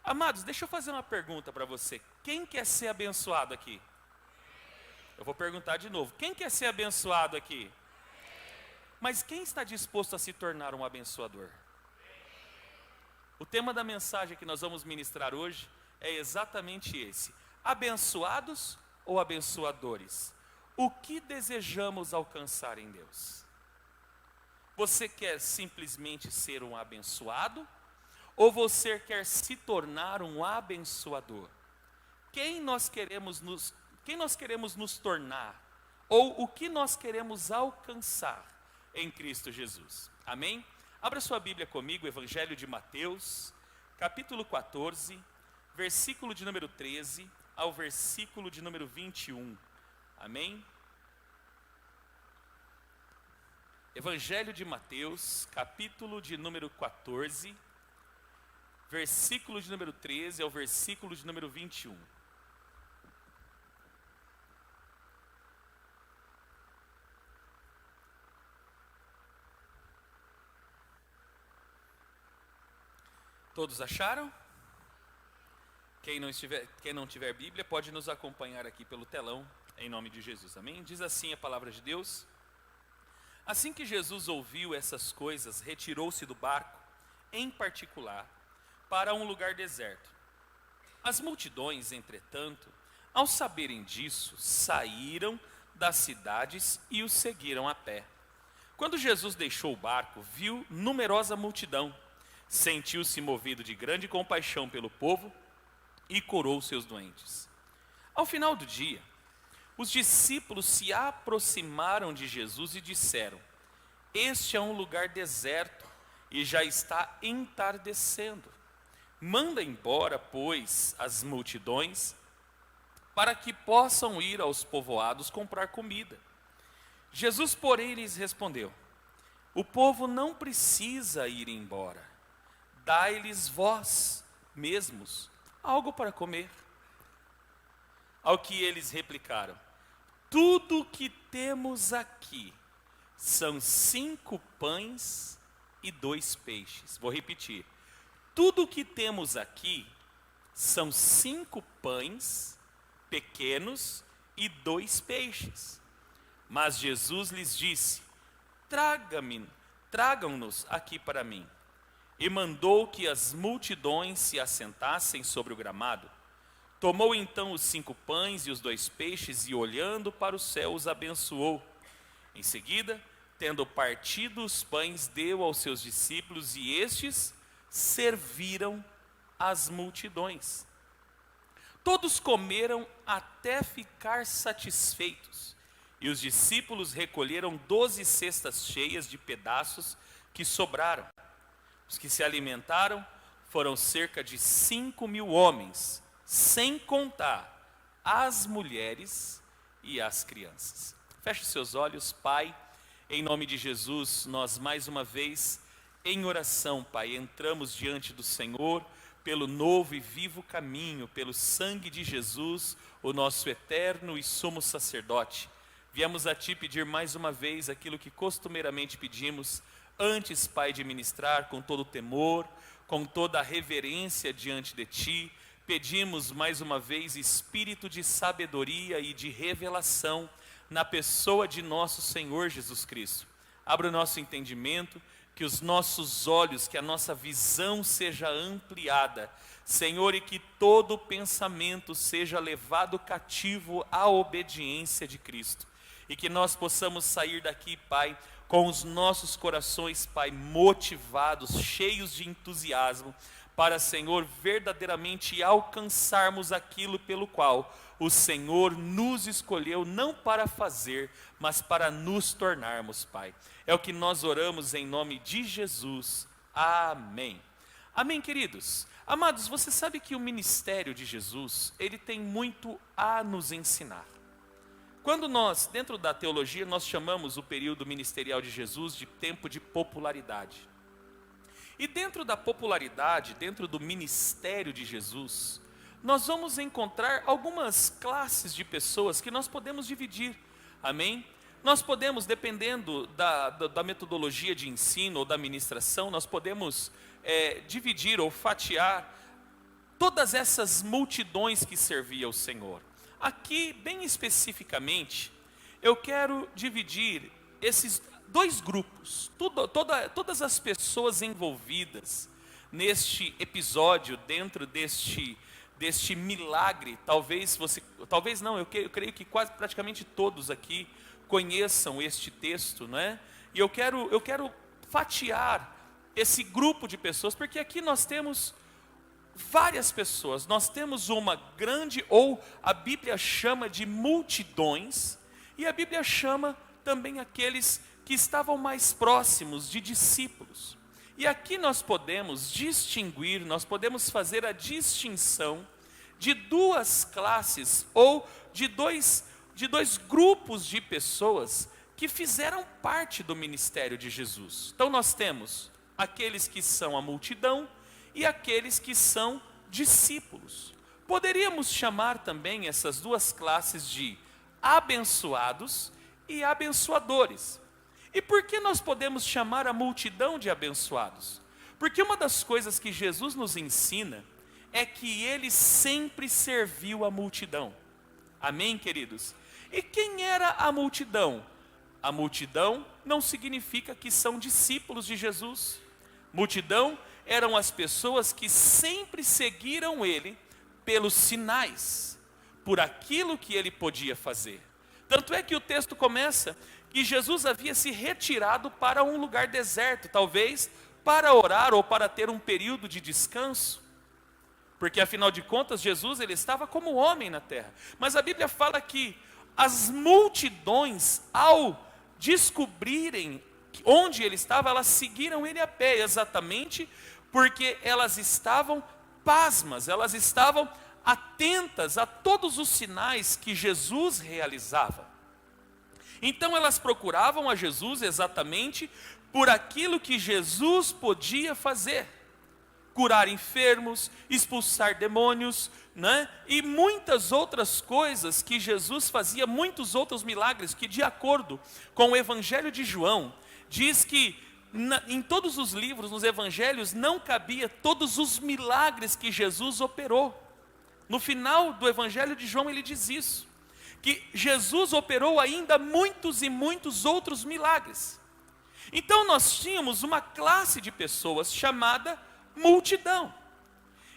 Amados, deixa eu fazer uma pergunta para você. Quem quer ser abençoado aqui? Eu vou perguntar de novo. Quem quer ser abençoado aqui? Mas quem está disposto a se tornar um abençoador? O tema da mensagem que nós vamos ministrar hoje é exatamente esse: abençoados ou abençoadores? O que desejamos alcançar em Deus? Você quer simplesmente ser um abençoado? Ou você quer se tornar um abençoador? Quem nós queremos nos tornar? Ou o que nós queremos alcançar em Cristo Jesus? Amém? Abra sua Bíblia comigo, Evangelho de Mateus, capítulo 14, versículo de número 13 ao versículo de número 21. Amém? Evangelho de Mateus, capítulo de número 14, versículo de número 13 ao versículo de número 21. Todos acharam? Quem não tiver Bíblia pode nos acompanhar aqui pelo telão, em nome de Jesus, amém? Diz assim a palavra de Deus: assim que Jesus ouviu essas coisas, retirou-se do barco, em particular, para um lugar deserto. As multidões, entretanto, ao saberem disso, saíram das cidades e o seguiram a pé. Quando Jesus deixou o barco, viu numerosa multidão, sentiu-se movido de grande compaixão pelo povo e curou seus doentes. Ao final do dia, os discípulos se aproximaram de Jesus e disseram: este é um lugar deserto e já está entardecendo. Manda embora, pois, as multidões, para que possam ir aos povoados comprar comida. Jesus, porém, lhes respondeu: o povo não precisa ir embora. Dai-lhes vós mesmos algo para comer. Ao que eles replicaram: tudo o que temos aqui são 5 pães e 2 peixes. Vou repetir. Tudo o que temos aqui são 5 pães pequenos e 2 peixes. Mas Jesus lhes disse: tragam-nos aqui para mim. E mandou que as multidões se assentassem sobre o gramado. Tomou então os 5 pães e os 2 peixes e, olhando para o céu, os abençoou. Em seguida, tendo partido os pães, deu aos seus discípulos e estes serviram as multidões. Todos comeram até ficar satisfeitos, e os discípulos recolheram 12 cestas cheias de pedaços que sobraram. Os que se alimentaram foram cerca de 5.000 homens, sem contar as mulheres e as crianças. Feche seus olhos, Pai, em nome de Jesus, nós mais uma vez, em oração, Pai, entramos diante do Senhor, pelo novo e vivo caminho, pelo sangue de Jesus, o nosso eterno e sumo sacerdote. Viemos a Ti pedir mais uma vez aquilo que costumeiramente pedimos, antes, Pai, de ministrar com todo o temor, com toda a reverência diante de Ti. Pedimos mais uma vez espírito de sabedoria e de revelação na pessoa de nosso Senhor Jesus Cristo. Abra o nosso entendimento, que os nossos olhos, que a nossa visão seja ampliada, Senhor, e que todo pensamento seja levado cativo à obediência de Cristo. E que nós possamos sair daqui, Pai, com os nossos corações, Pai, motivados, cheios de entusiasmo, para, Senhor, verdadeiramente alcançarmos aquilo pelo qual o Senhor nos escolheu, não para fazer, mas para nos tornarmos, Pai. É o que nós oramos em nome de Jesus. Amém. Amém, queridos. Amados, você sabe que o ministério de Jesus, ele tem muito a nos ensinar. Quando nós, dentro da teologia, nós chamamos o período ministerial de Jesus de tempo de popularidade. E dentro da popularidade, dentro do ministério de Jesus, nós vamos encontrar algumas classes de pessoas que nós podemos dividir, amém? Nós podemos, dependendo da metodologia de ensino ou da ministração, nós podemos dividir ou fatiar todas essas multidões que serviam ao Senhor. Aqui, bem especificamente, eu quero dividir esses dois grupos, todas as pessoas envolvidas neste episódio, dentro deste milagre. Talvez não, eu creio que quase praticamente todos aqui conheçam este texto, não é? E eu quero fatiar esse grupo de pessoas, porque aqui nós temos várias pessoas, nós temos uma grande, ou a Bíblia chama de multidões, e a Bíblia chama também aqueles que estavam mais próximos de discípulos. E aqui nós podemos distinguir, nós podemos fazer a distinção de duas classes, ou de dois grupos de pessoas que fizeram parte do ministério de Jesus. Então nós temos aqueles que são a multidão e aqueles que são discípulos. Poderíamos chamar também essas duas classes de abençoados e abençoadores. E por que nós podemos chamar a multidão de abençoados? Porque uma das coisas que Jesus nos ensina é que ele sempre serviu a multidão. Amém, queridos? E quem era a multidão? A multidão não significa que são discípulos de Jesus. Multidão eram as pessoas que sempre seguiram ele pelos sinais, por aquilo que ele podia fazer. Tanto é que o texto começa que Jesus havia se retirado para um lugar deserto, talvez para orar ou para ter um período de descanso. Porque afinal de contas Jesus ele estava como homem na terra. Mas a Bíblia fala que as multidões, ao descobrirem onde ele estava, elas seguiram ele a pé, exatamente porque elas estavam pasmas, elas estavam atentas a todos os sinais que Jesus realizava. Então elas procuravam a Jesus exatamente por aquilo que Jesus podia fazer: curar enfermos, expulsar demônios, né? E muitas outras coisas que Jesus fazia, muitos outros milagres que, de acordo com o Evangelho de João, diz que em todos os livros, nos evangelhos, não cabia todos os milagres que Jesus operou. No final do Evangelho de João ele diz isso, que Jesus operou ainda muitos e muitos outros milagres. Então nós tínhamos uma classe de pessoas chamada multidão.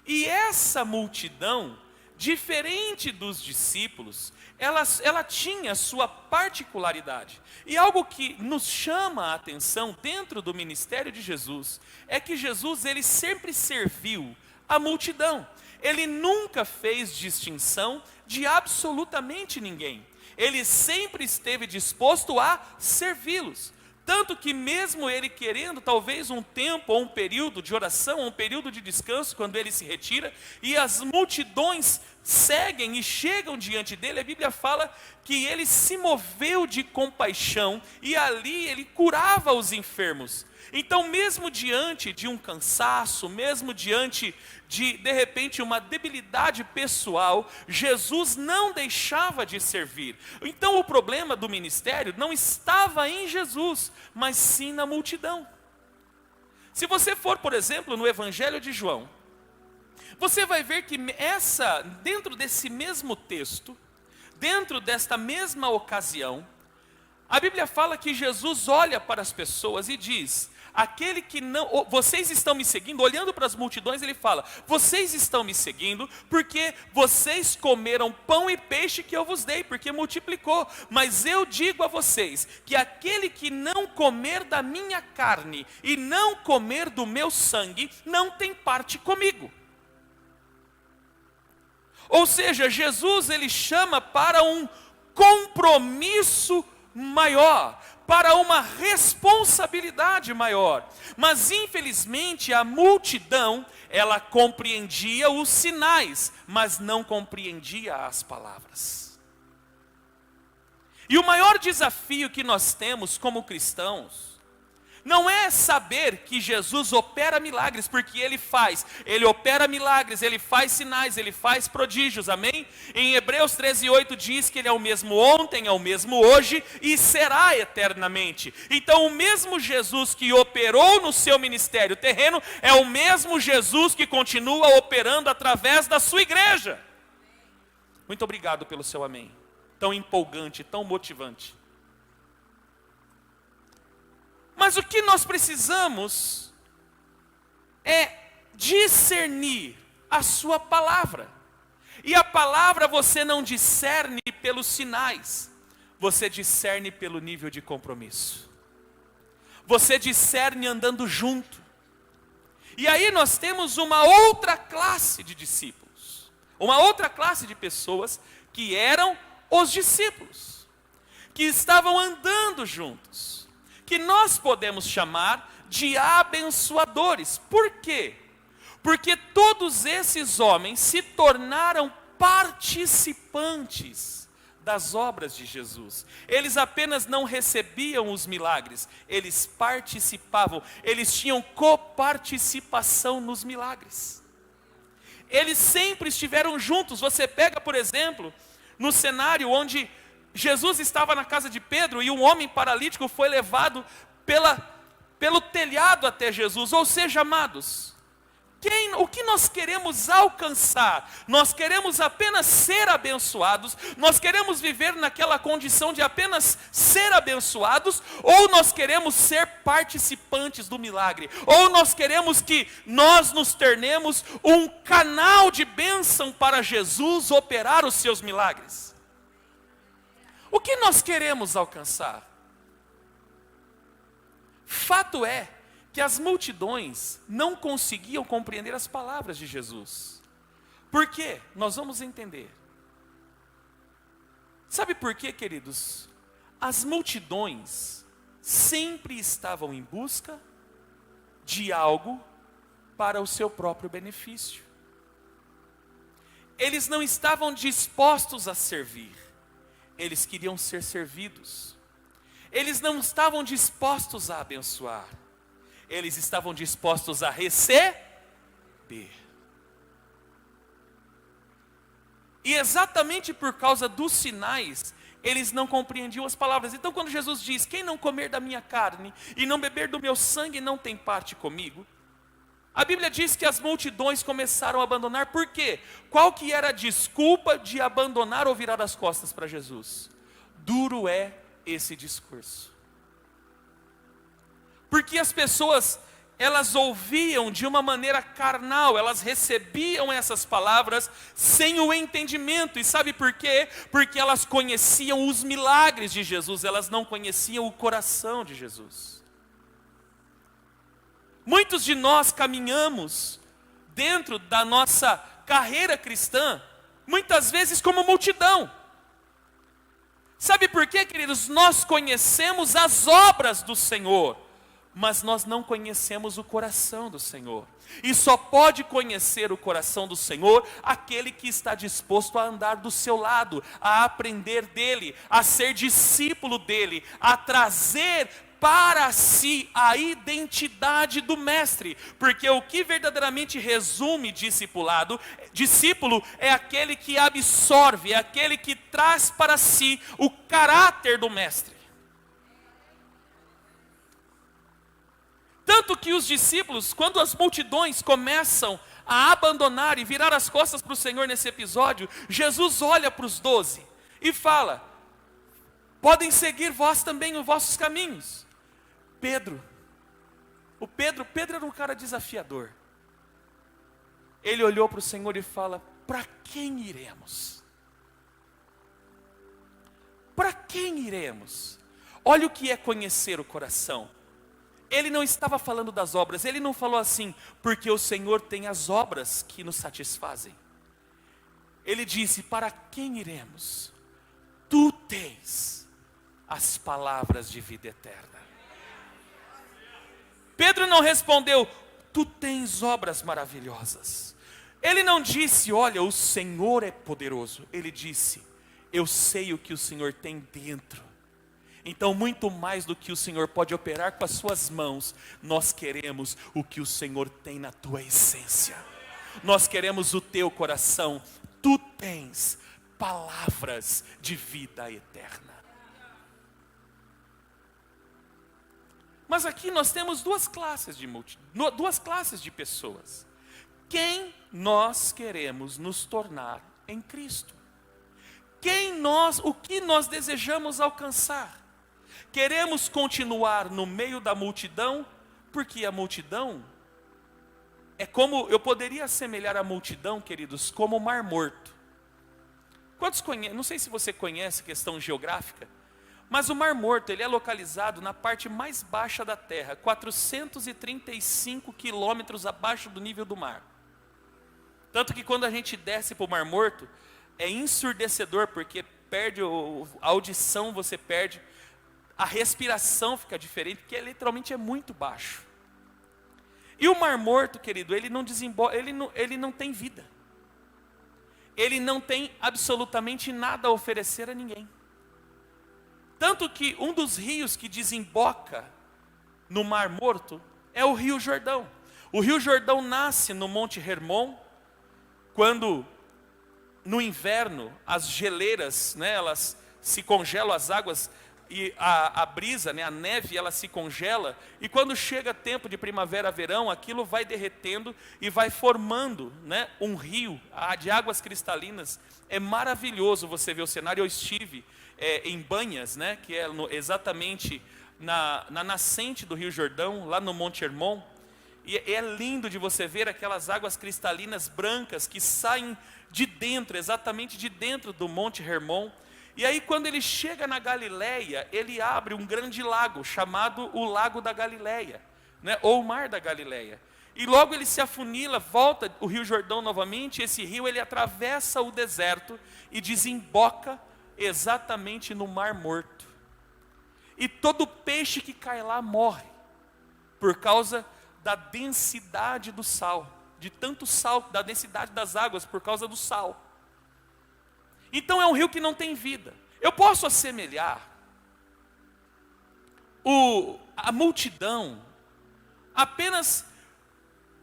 E essa multidão, diferente dos discípulos, ela tinha sua particularidade. E algo que nos chama a atenção dentro do ministério de Jesus é que Jesus ele sempre serviu a multidão. Ele nunca fez distinção de absolutamente ninguém. Ele sempre esteve disposto a servi-los. Tanto que mesmo ele querendo talvez um tempo ou um período de oração, um período de descanso, quando ele se retira, e as multidões seguem e chegam diante dele, a Bíblia fala que ele se moveu de compaixão, e ali ele curava os enfermos. Então mesmo diante de um cansaço, mesmo diante de repente uma debilidade pessoal, Jesus não deixava de servir. Então o problema do ministério não estava em Jesus, mas sim na multidão. Se você for, por exemplo, no Evangelho de João, você vai ver que dentro desse mesmo texto, dentro desta mesma ocasião, a Bíblia fala que Jesus olha para as pessoas e diz: aquele que não, vocês estão me seguindo, olhando para as multidões, ele fala: vocês estão me seguindo porque vocês comeram pão e peixe que eu vos dei, porque multiplicou. Mas eu digo a vocês que aquele que não comer da minha carne e não comer do meu sangue, não tem parte comigo. Ou seja, Jesus ele chama para um compromisso maior, para uma responsabilidade maior. Mas infelizmente a multidão, ela compreendia os sinais, mas não compreendia as palavras. E o maior desafio que nós temos como cristãos Não é saber que Jesus opera milagres, porque Ele opera milagres, Ele faz sinais, Ele faz prodígios, amém? Em Hebreus 13:8 diz que Ele é o mesmo ontem, é o mesmo hoje e será eternamente. Então o mesmo Jesus que operou no seu ministério terreno, é o mesmo Jesus que continua operando através da sua igreja. Muito obrigado pelo seu amém, tão empolgante, tão motivante. Mas o que nós precisamos é discernir a sua palavra. E a palavra você não discerne pelos sinais, você discerne pelo nível de compromisso. Você discerne andando junto. E aí nós temos uma outra classe de discípulos, uma outra classe de pessoas que eram os discípulos, que estavam andando juntos, que nós podemos chamar de abençoadores. Por quê? Porque todos esses homens se tornaram participantes das obras de Jesus. Eles apenas não recebiam os milagres, eles participavam, eles tinham coparticipação nos milagres. Eles sempre estiveram juntos. Você pega, por exemplo, no cenário onde Jesus estava na casa de Pedro e um homem paralítico foi levado pelo telhado até Jesus. Ou seja, amados, o que nós queremos alcançar? Nós queremos apenas ser abençoados? Nós queremos viver naquela condição de apenas ser abençoados? Ou nós queremos ser participantes do milagre? Ou nós queremos que nós nos tornemos um canal de bênção para Jesus operar os seus milagres? O que nós queremos alcançar? Fato é que as multidões não conseguiam compreender as palavras de Jesus. Por quê? Nós vamos entender. Sabe por quê, queridos? As multidões sempre estavam em busca de algo para o seu próprio benefício. Eles não estavam dispostos a servir. Eles queriam ser servidos. Eles não estavam dispostos a abençoar. Eles estavam dispostos a receber. E exatamente por causa dos sinais, eles não compreendiam as palavras. Então quando Jesus diz, quem não comer da minha carne e não beber do meu sangue não tem parte comigo, a Bíblia diz que as multidões começaram a abandonar. Por quê? Qual que era a desculpa de abandonar ou virar as costas para Jesus? Duro é esse discurso. Porque as pessoas, elas ouviam de uma maneira carnal, elas recebiam essas palavras sem o entendimento. E sabe por quê? Porque elas conheciam os milagres de Jesus, elas não conheciam o coração de Jesus. Muitos de nós caminhamos dentro da nossa carreira cristã, muitas vezes como multidão. Sabe por quê, queridos? Nós conhecemos as obras do Senhor, mas nós não conhecemos o coração do Senhor. E só pode conhecer o coração do Senhor aquele que está disposto a andar do seu lado, a aprender dele, a ser discípulo dele, a trazer para si a identidade do mestre. Porque o que verdadeiramente resume discipulado, discípulo é aquele que absorve, é aquele que traz para si o caráter do mestre. Tanto que os discípulos, quando as multidões começam a abandonar e virar as costas para o Senhor nesse episódio, Jesus olha para os 12 e fala, podem seguir vós também os vossos caminhos. Pedro era um cara desafiador. Ele olhou para o Senhor e fala, para quem iremos? Para quem iremos? Olha o que é conhecer o coração. Ele não estava falando das obras, ele não falou assim, porque o Senhor tem as obras que nos satisfazem. Ele disse, para quem iremos? Tu tens as palavras de vida eterna. Pedro não respondeu, tu tens obras maravilhosas. Ele não disse, olha, o Senhor é poderoso. Ele disse, eu sei o que o Senhor tem dentro. Então, muito mais do que o Senhor pode operar com as suas mãos, nós queremos o que o Senhor tem na tua essência. Nós queremos o teu coração. Tu tens palavras de vida eterna. Mas aqui nós temos duas classes de pessoas. Quem nós queremos nos tornar em Cristo? O que nós desejamos alcançar? Queremos continuar no meio da multidão, porque a multidão é como, eu poderia assemelhar a multidão, queridos, como o Mar Morto. Quantos conhecem? Não sei se você conhece questão geográfica, mas o Mar Morto, ele é localizado na parte mais baixa da Terra, 435 quilômetros abaixo do nível do mar. Tanto que quando a gente desce para o Mar Morto, é ensurdecedor, porque perde a audição, você perde, a respiração fica diferente, porque literalmente é muito baixo. E o Mar Morto, querido, ele não tem vida. Ele não tem absolutamente nada a oferecer a ninguém. Tanto que um dos rios que desemboca no Mar Morto é o Rio Jordão. O Rio Jordão nasce no Monte Hermon, quando no inverno as geleiras, né, elas se congelam, as águas, e a brisa, né, a neve, ela se congela, e quando chega tempo de primavera, verão, aquilo vai derretendo e vai formando, né, um rio de águas cristalinas. É maravilhoso você ver o cenário. Eu estive em Banhas, né, que é exatamente na nascente do Rio Jordão, lá no Monte Hermon, e é lindo de você ver aquelas águas cristalinas brancas que saem de dentro, exatamente de dentro do Monte Hermon. E aí quando ele chega na Galileia, ele abre um grande lago, chamado o Lago da Galileia, né? Ou o Mar da Galileia. E logo ele se afunila, volta o Rio Jordão novamente, e esse rio ele atravessa o deserto e desemboca exatamente no Mar Morto. E todo peixe que cai lá morre, por causa da densidade do sal, de tanto sal, da densidade das águas, por causa do sal. Então é um rio que não tem vida. Eu posso assemelhar a multidão apenas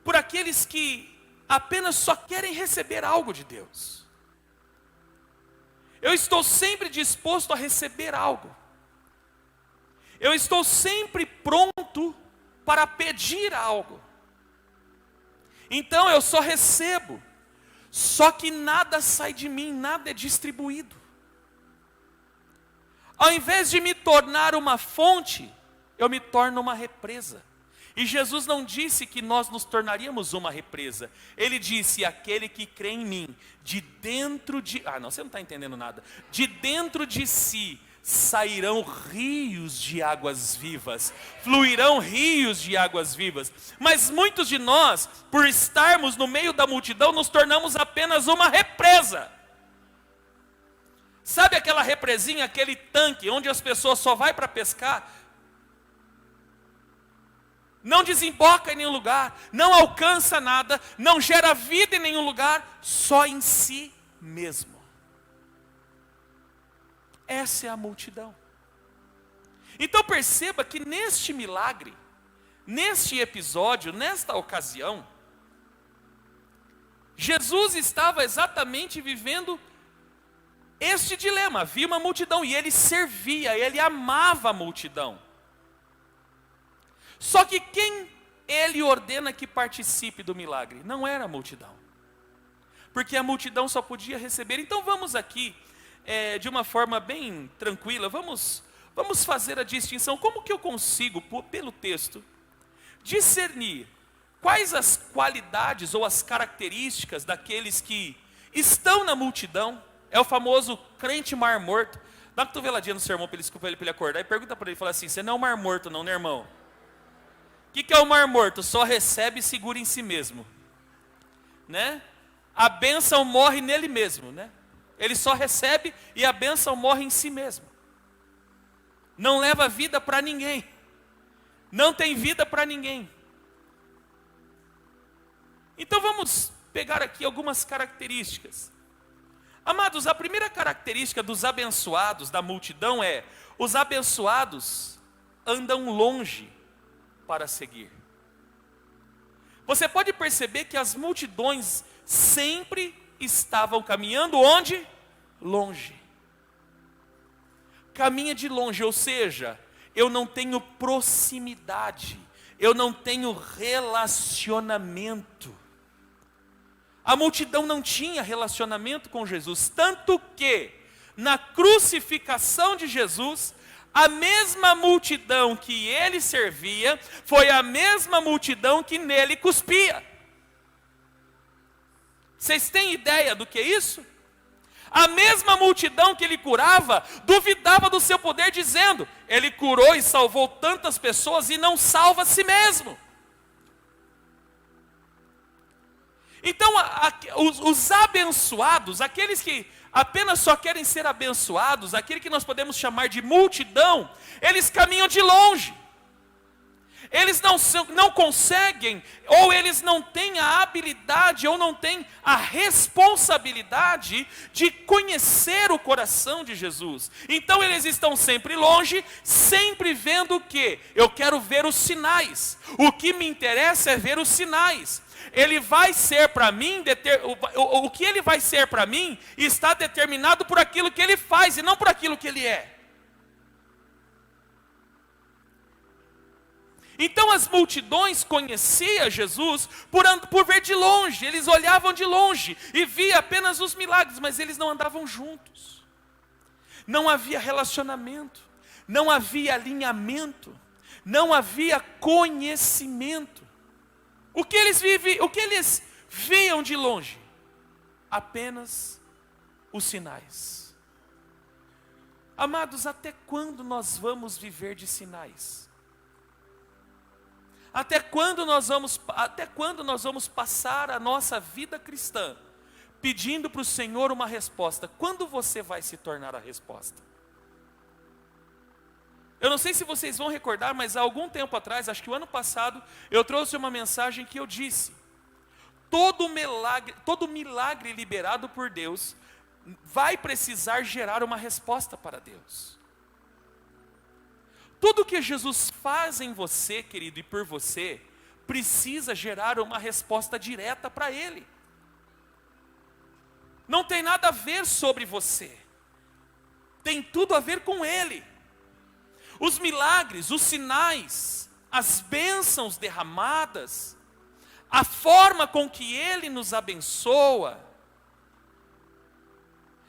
por aqueles que apenas só querem receber algo de Deus. Eu estou sempre disposto a receber algo. Eu estou sempre pronto para pedir algo. Então eu só recebo. Só que nada sai de mim, nada é distribuído. Ao invés de me tornar uma fonte, eu me torno uma represa. E Jesus não disse que nós nos tornaríamos uma represa. Ele disse: aquele que crê em mim, de dentro de... não, você não está entendendo nada. De dentro de si sairão rios de águas vivas, fluirão rios de águas vivas. Mas muitos de nós, por estarmos no meio da multidão, nos tornamos apenas uma represa. Sabe aquela represinha, aquele tanque, onde as pessoas só vão para pescar? Não desemboca em nenhum lugar, não alcança nada, não gera vida em nenhum lugar, só em si mesmo. Essa é a multidão. Então perceba que neste milagre, neste episódio, nesta ocasião, Jesus estava exatamente vivendo este dilema. Havia uma multidão e ele servia, ele amava a multidão. Só que quem ele ordena que participe do milagre? Não era a multidão, porque a multidão só podia receber. Então vamos aqui, de uma forma bem tranquila, vamos fazer a distinção. Como que eu consigo, pelo texto, discernir quais as qualidades ou as características daqueles que estão na multidão? É o famoso crente mar morto. Dá uma cotoveladinha no sermão para ele acordar e pergunta para ele, fala assim: você não é um mar morto não, né, irmão? O que é o mar morto? Só recebe e segura em si mesmo, né? A bênção morre nele mesmo, né? Ele só recebe e a bênção morre em si mesmo. Não leva vida para ninguém. Não tem vida para ninguém. Então vamos pegar aqui algumas características. Amados, a primeira característica dos abençoados da multidão é: os abençoados andam longe para seguir. Você pode perceber que as multidões sempre estavam caminhando onde? Longe. Caminha de longe, ou seja, eu não tenho proximidade, eu não tenho relacionamento. A multidão não tinha relacionamento com Jesus, tanto que na crucificação de Jesus, a mesma multidão que ele servia, foi a mesma multidão que nele cuspia. Vocês têm ideia do que é isso? A mesma multidão que ele curava, duvidava do seu poder, dizendo: ele curou e salvou tantas pessoas e não salva a si mesmo. Então, os abençoados, aqueles que apenas só querem ser abençoados, aquele que nós podemos chamar de multidão, eles caminham de longe. Eles não conseguem, ou eles não têm a habilidade, ou não têm a responsabilidade de conhecer o coração de Jesus. Então eles estão sempre longe, sempre vendo o quê? Eu quero ver os sinais. O que me interessa é ver os sinais. Ele vai ser para mim, o que ele vai ser para mim está determinado por aquilo que ele faz e não por aquilo que ele é. Então as multidões conheciam Jesus por ver de longe, eles olhavam de longe e via apenas os milagres, mas eles não andavam juntos. Não havia relacionamento, não havia alinhamento, não havia conhecimento. O que eles viam de longe? Apenas os sinais. Amados, até quando nós vamos viver de sinais? Até quando nós vamos passar a nossa vida cristã pedindo para o Senhor uma resposta? Quando você vai se tornar a resposta? Eu não sei se vocês vão recordar, mas há algum tempo atrás, acho que o ano passado, eu trouxe uma mensagem que eu disse: todo milagre liberado por Deus vai precisar gerar uma resposta para Deus. Tudo que Jesus faz em você, querido, e por você, precisa gerar uma resposta direta para Ele. Não tem nada a ver sobre você, tem tudo a ver com Ele. Os milagres, os sinais, as bênçãos derramadas, a forma com que Ele nos abençoa,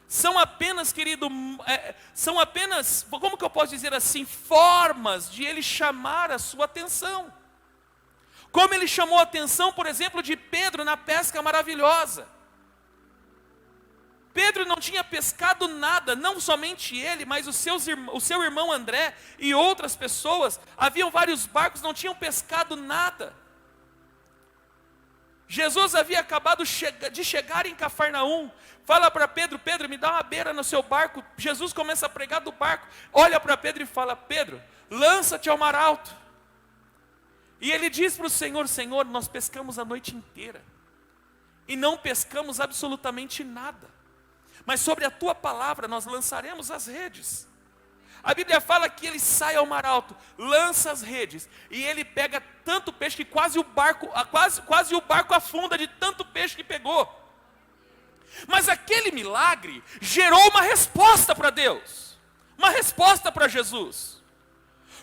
são apenas, querido, como que eu posso dizer assim, formas de Ele chamar a sua atenção. Como Ele chamou a atenção, por exemplo, de Pedro na pesca maravilhosa. Pedro não tinha pescado nada, não somente ele, mas o seu irmão André e outras pessoas, haviam vários barcos, não tinham pescado nada. Jesus havia acabado de chegar em Cafarnaum, fala para Pedro: Pedro, me dá uma beira no seu barco. Jesus começa a pregar do barco, olha para Pedro e fala: Pedro, lança-te ao mar alto. E ele diz para o Senhor: Senhor, nós pescamos a noite inteira, e não pescamos absolutamente nada. Mas sobre a tua palavra nós lançaremos as redes. A Bíblia fala que ele sai ao mar alto, lança as redes, e ele pega tanto peixe que quase o barco afunda de tanto peixe que pegou. Mas aquele milagre gerou uma resposta para Deus, uma resposta para Jesus.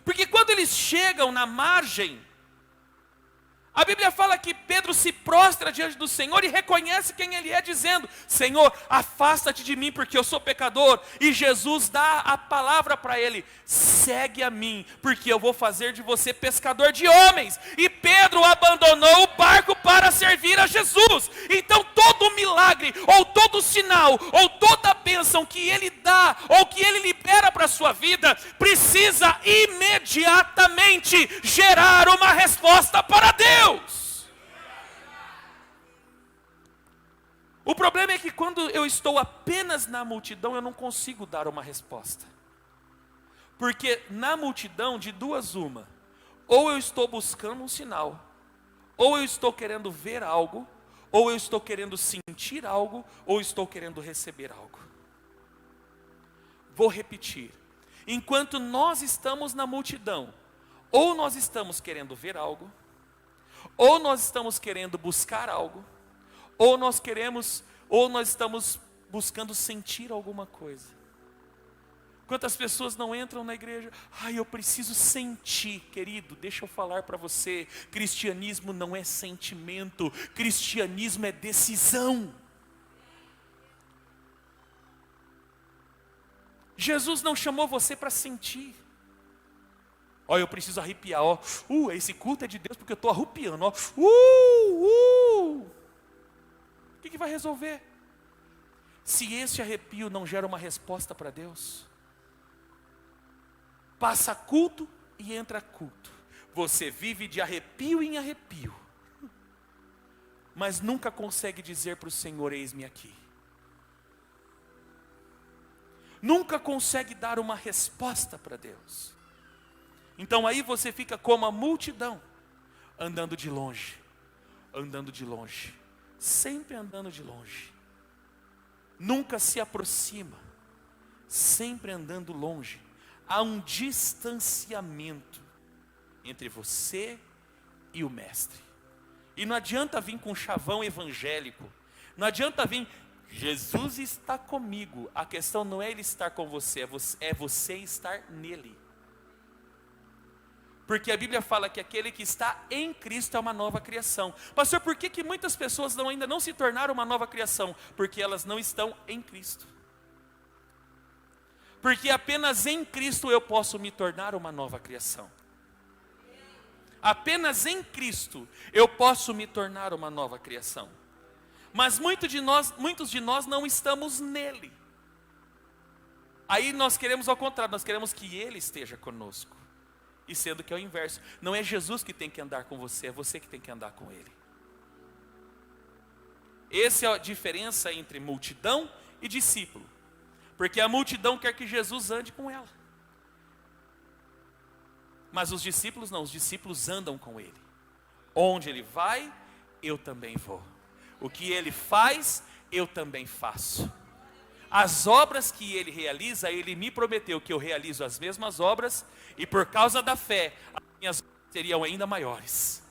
Porque quando eles chegam na margem, a Bíblia fala que Pedro se prostra diante do Senhor e reconhece quem Ele é, dizendo: Senhor, afasta-te de mim porque eu sou pecador. E Jesus dá a palavra para ele: segue a mim, porque eu vou fazer de você pescador de homens. E Pedro abandonou o barco para servir a Jesus. Então todo milagre, ou todo sinal, ou toda bênção que Ele dá, ou que Ele libera para a sua vida, precisa imediatamente gerar uma resposta para Deus. O problema é que quando eu estou apenas na multidão, eu não consigo dar uma resposta. Porque na multidão, de duas uma: ou eu estou buscando um sinal, ou eu estou querendo ver algo, ou eu estou querendo sentir algo, ou estou querendo receber algo. Vou repetir. Enquanto nós estamos na multidão, ou nós estamos querendo ver algo, ou nós estamos querendo buscar algo, ou nós estamos buscando sentir alguma coisa. Quantas pessoas não entram na igreja? Eu preciso sentir. Querido, deixa eu falar para você, cristianismo não é sentimento, cristianismo é decisão. Jesus não chamou você para sentir. Eu preciso arrepiar, esse culto é de Deus porque eu estou arrupiando, O que vai resolver? Se esse arrepio não gera uma resposta para Deus, passa culto e entra culto. Você vive de arrepio em arrepio, mas nunca consegue dizer para o Senhor, eis-me aqui. Nunca consegue dar uma resposta para Deus. Então aí você fica como a multidão, andando de longe, sempre andando de longe. Nunca se aproxima, sempre andando longe. Há um distanciamento entre você e o mestre. E não adianta vir com um chavão evangélico. Não adianta vir, Jesus está comigo. A questão não é ele estar com você, é você estar nele. Porque a Bíblia fala que aquele que está em Cristo é uma nova criação. Pastor, por que muitas pessoas ainda não se tornaram uma nova criação? Porque elas não estão em Cristo. Porque apenas em Cristo eu posso me tornar uma nova criação. Apenas em Cristo eu posso me tornar uma nova criação. Mas muitos de nós não estamos nele. Aí nós queremos ao contrário, nós queremos que ele esteja conosco. E sendo que é o inverso, não é Jesus que tem que andar com você, é você que tem que andar com ele. Essa é a diferença entre multidão e discípulo. Porque a multidão quer que Jesus ande com ela. Mas os discípulos não, os discípulos andam com ele. Onde ele vai, eu também vou. O que ele faz, eu também faço. As obras que ele realiza, ele me prometeu que eu realizo as mesmas obras, e por causa da fé, as minhas obras seriam ainda maiores.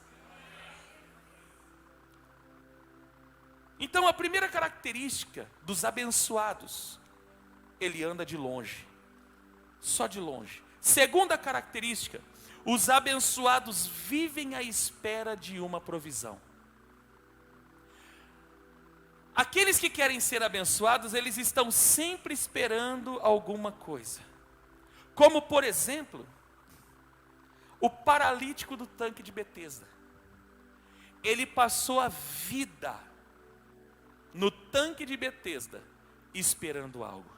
Então a primeira característica dos abençoados, ele anda de longe, só de longe. Segunda característica, os abençoados vivem à espera de uma provisão. Aqueles que querem ser abençoados, eles estão sempre esperando alguma coisa. Como por exemplo, o paralítico do tanque de Betesda. Ele passou a vida no tanque de Betesda esperando algo.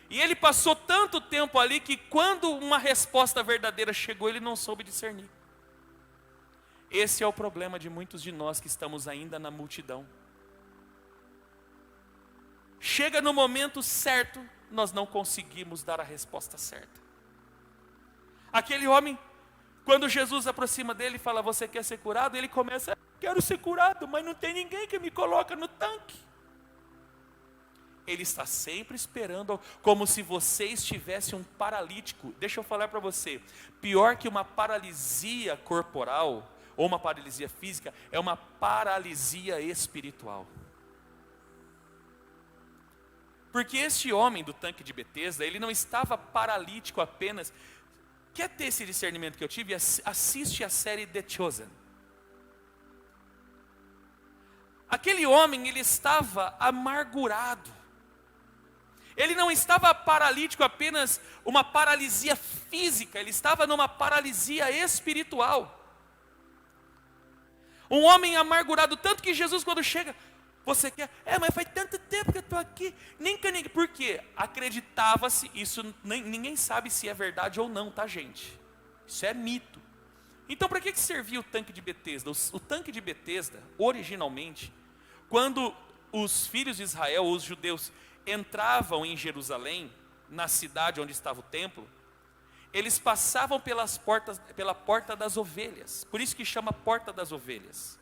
E ele passou tanto tempo ali que quando uma resposta verdadeira chegou, ele não soube discernir. Esse é o problema de muitos de nós que estamos ainda na multidão. Chega no momento certo, nós não conseguimos dar a resposta certa. Aquele homem, quando Jesus aproxima dele e fala, você quer ser curado? Ele começa, quero ser curado, mas não tem ninguém que me coloca no tanque. Ele está sempre esperando, como se você estivesse um paralítico. Deixa eu falar para você, pior que uma paralisia corporal, ou uma paralisia física, é uma paralisia espiritual. Porque este homem do tanque de Betesda, ele não estava paralítico apenas. Quer ter esse discernimento que eu tive? Assiste a série The Chosen. Aquele homem, ele estava amargurado. Ele não estava paralítico apenas uma paralisia física, ele estava numa paralisia espiritual. Um homem amargurado, tanto que Jesus quando chega, você quer? Mas faz tanto tempo que eu estou aqui. Por quê? Acreditava-se, isso ninguém sabe se é verdade ou não, tá gente? Isso é mito. Então para que servia o tanque de Betesda? O tanque de Betesda, originalmente, quando os filhos de Israel, os judeus, entravam em Jerusalém, na cidade onde estava o templo, eles passavam pela porta das ovelhas, por isso que chama porta das ovelhas.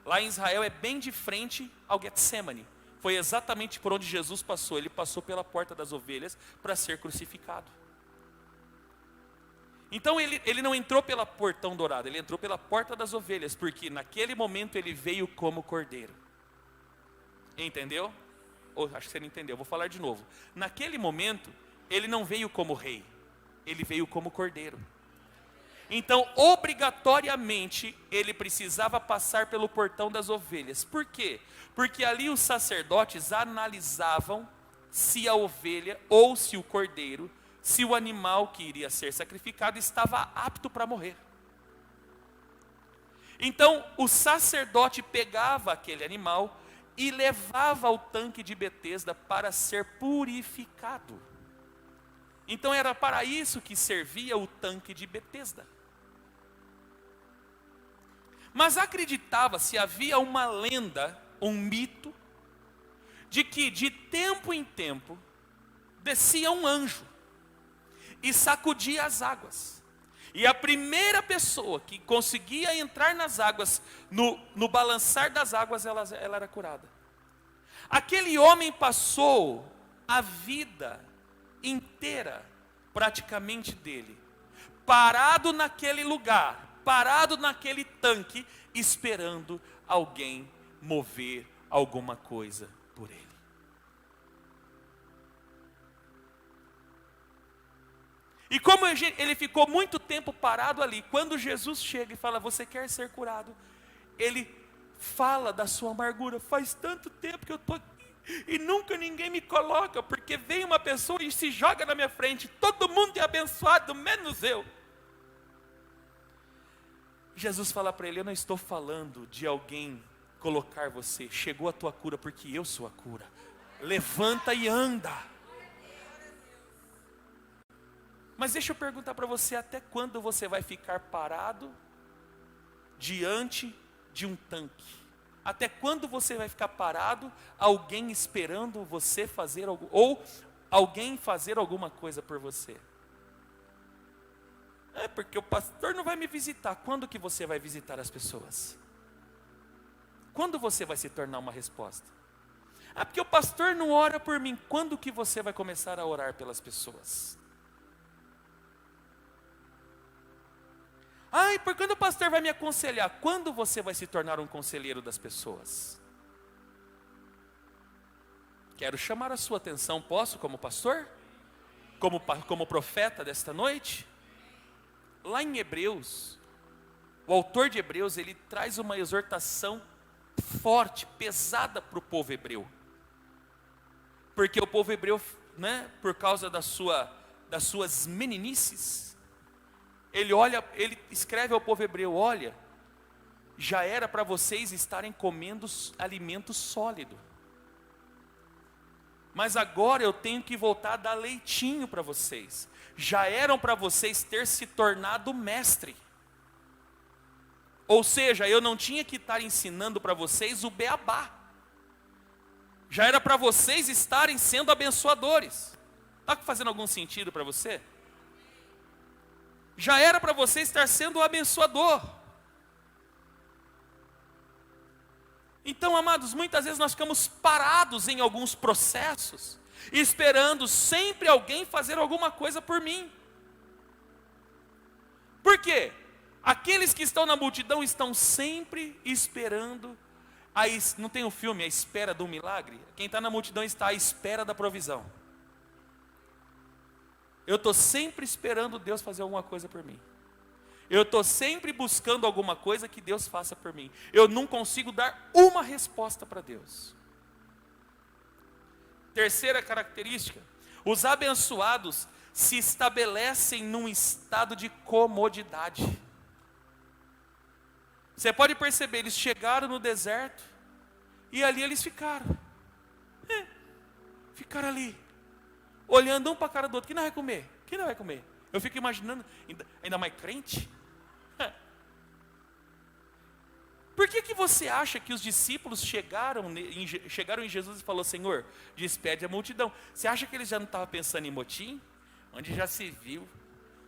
Lá em Israel é bem de frente ao Getsemane. Foi exatamente por onde Jesus passou. Ele passou pela porta das ovelhas para ser crucificado. Então ele não entrou pela portão dourado, ele entrou pela porta das ovelhas, porque naquele momento ele veio como cordeiro. Entendeu? Acho que você não entendeu, vou falar de novo. Naquele momento, ele não veio como rei, ele veio como cordeiro. Então, obrigatoriamente, ele precisava passar pelo portão das ovelhas. Por quê? Porque ali os sacerdotes analisavam se a ovelha ou se o cordeiro, se o animal que iria ser sacrificado estava apto para morrer. Então, o sacerdote pegava aquele animal e levava ao tanque de Betesda para ser purificado. Então era para isso que servia o tanque de Betesda. Mas acreditava-se, havia uma lenda, um mito, de que de tempo em tempo descia um anjo e sacudia as águas. E a primeira pessoa que conseguia entrar nas águas, no balançar das águas, ela era curada. Aquele homem passou a vida inteira, praticamente dele, parado naquele lugar, parado naquele tanque, esperando alguém mover alguma coisa por ele. E como ele ficou muito tempo parado ali, quando Jesus chega e fala, você quer ser curado? Ele fala da sua amargura, faz tanto tempo que eu estou aqui, e nunca ninguém me coloca, porque vem uma pessoa e se joga na minha frente, todo mundo é abençoado, menos eu. Jesus fala para ele, eu não estou falando de alguém colocar você, chegou a tua cura porque eu sou a cura, levanta e anda. Mas deixa eu perguntar para você, até quando você vai ficar parado diante de um tanque? Até quando você vai ficar parado, alguém esperando você fazer algo, ou alguém fazer alguma coisa por você? É porque o pastor não vai me visitar. Quando que você vai visitar as pessoas? Quando você vai se tornar uma resposta? Ah, porque o pastor não ora por mim. Quando que você vai começar a orar pelas pessoas? Ah, e por quando o pastor vai me aconselhar? Quando você vai se tornar um conselheiro das pessoas? Quero chamar a sua atenção, posso, como pastor? Como profeta desta noite? Lá em Hebreus, o autor de Hebreus, ele traz uma exortação forte, pesada para o povo hebreu. Porque o povo hebreu, né, por causa das suas meninices, ele escreve ao povo hebreu, olha, já era para vocês estarem comendo alimento sólido. Mas agora eu tenho que voltar a dar leitinho para vocês. Já eram para vocês ter se tornado mestre. Ou seja, eu não tinha que estar ensinando para vocês o beabá. Já era para vocês estarem sendo abençoadores. Está fazendo algum sentido para você? Já era para você estar sendo o abençoador. Então, amados, muitas vezes nós ficamos parados em alguns processos, esperando sempre alguém fazer alguma coisa por mim. Por quê? Aqueles que estão na multidão estão sempre esperando. Não tem um filme, A Espera do Milagre? Quem está na multidão está à espera da provisão. Eu estou sempre esperando Deus fazer alguma coisa por mim. Eu estou sempre buscando alguma coisa que Deus faça por mim. Eu não consigo dar uma resposta para Deus. Terceira característica, os abençoados se estabelecem num estado de comodidade. Você pode perceber, eles chegaram no deserto e ali eles ficaram. Ficaram ali, olhando um para a cara do outro. Quem não vai comer? Quem não vai comer? Eu fico imaginando, ainda mais crente. Por que você acha que os discípulos chegaram em Jesus e falaram, Senhor, despede a multidão? Você acha que eles já não estavam pensando em motim? Onde já se viu,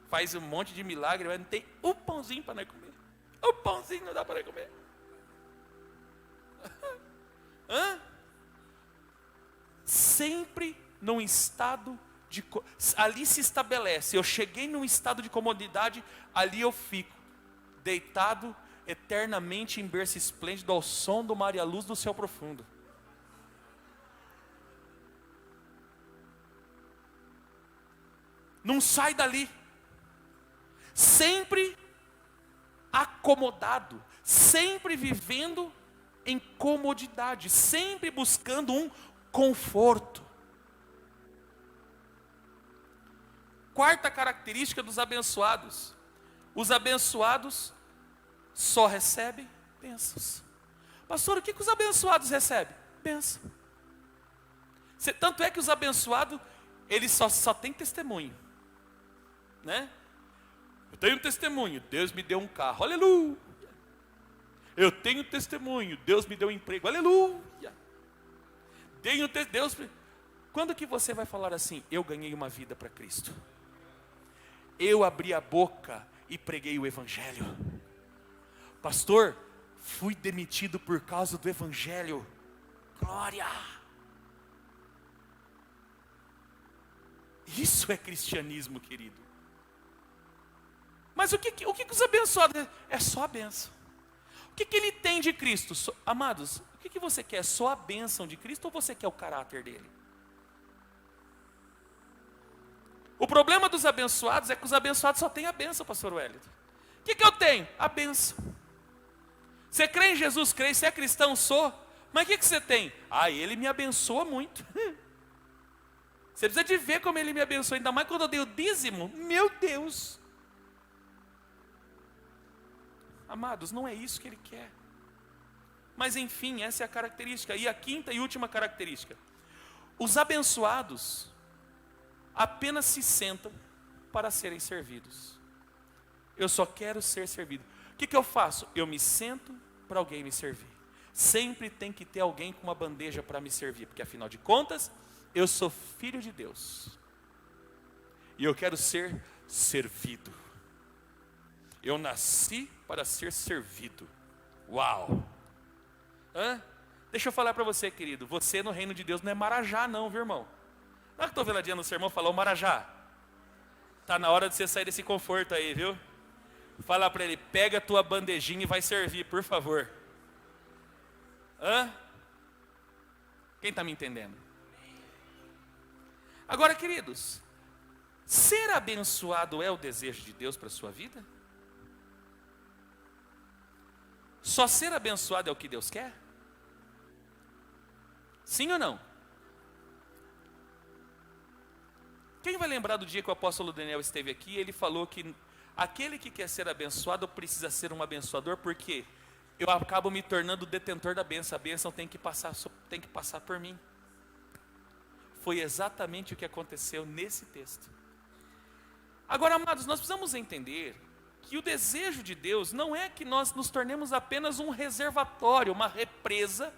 faz um monte de milagre, mas não tem um pãozinho para nós comer. Um pãozinho não dá para nós comer. Hã? Sempre num estado de... Ali se estabelece, eu cheguei num estado de comodidade, ali eu fico, deitado eternamente em berço esplêndido, ao som do mar e à luz do céu profundo. Não sai dali. Sempre acomodado, sempre vivendo em comodidade, sempre buscando um conforto. Quarta característica dos abençoados: os abençoados só recebem bênçãos. Pastor, o que os abençoados recebem? Bênção. Tanto é que os abençoados, eles só têm testemunho, né? Eu tenho um testemunho, Deus me deu um carro, aleluia. Eu tenho testemunho, Deus me deu um emprego, aleluia. Quando que você vai falar assim, eu ganhei uma vida para Cristo? Eu abri a boca e preguei o Evangelho. Pastor, fui demitido por causa do Evangelho. Glória! Isso é cristianismo, querido. Mas o que os abençoados... É só a bênção. O que ele tem de Cristo? Amados, o que você quer? Só a bênção de Cristo ou você quer o caráter dele? O problema dos abençoados é que os abençoados só têm a bênção, pastor Wellington. O que eu tenho? A bênção. Você crê em Jesus? Crê. Você é cristão? Sou. Mas o que você tem? Ele me abençoa muito. Você precisa de ver como ele me abençoa. Ainda mais quando eu dei o dízimo. Meu Deus. Amados, não é isso que ele quer. Mas enfim, essa é a característica. E a quinta e última característica: os abençoados apenas se sentam para serem servidos. Eu só quero ser servido. O que eu faço? Eu me sento para alguém me servir. Sempre tem que ter alguém com uma bandeja para me servir, porque afinal de contas, eu sou filho de Deus. E eu quero ser servido. Eu nasci para ser servido. Uau! Deixa eu falar para você, querido. Você no reino de Deus não é marajá não, viu, irmão? Não é que estou vendo a dia no sermão falou marajá. Está na hora de você sair desse conforto aí, viu? Fala para ele, pega a tua bandejinha e vai servir, por favor. Quem está me entendendo? Agora, queridos, ser abençoado é o desejo de Deus para a sua vida? Só ser abençoado é o que Deus quer? Sim ou não? Quem vai lembrar do dia que o apóstolo Daniel esteve aqui? Ele falou que aquele que quer ser abençoado precisa ser um abençoador, porque eu acabo me tornando detentor da bênção. A bênção tem que passar por mim. Foi exatamente o que aconteceu nesse texto. Agora, amados, nós precisamos entender que o desejo de Deus não é que nós nos tornemos apenas um reservatório, uma represa,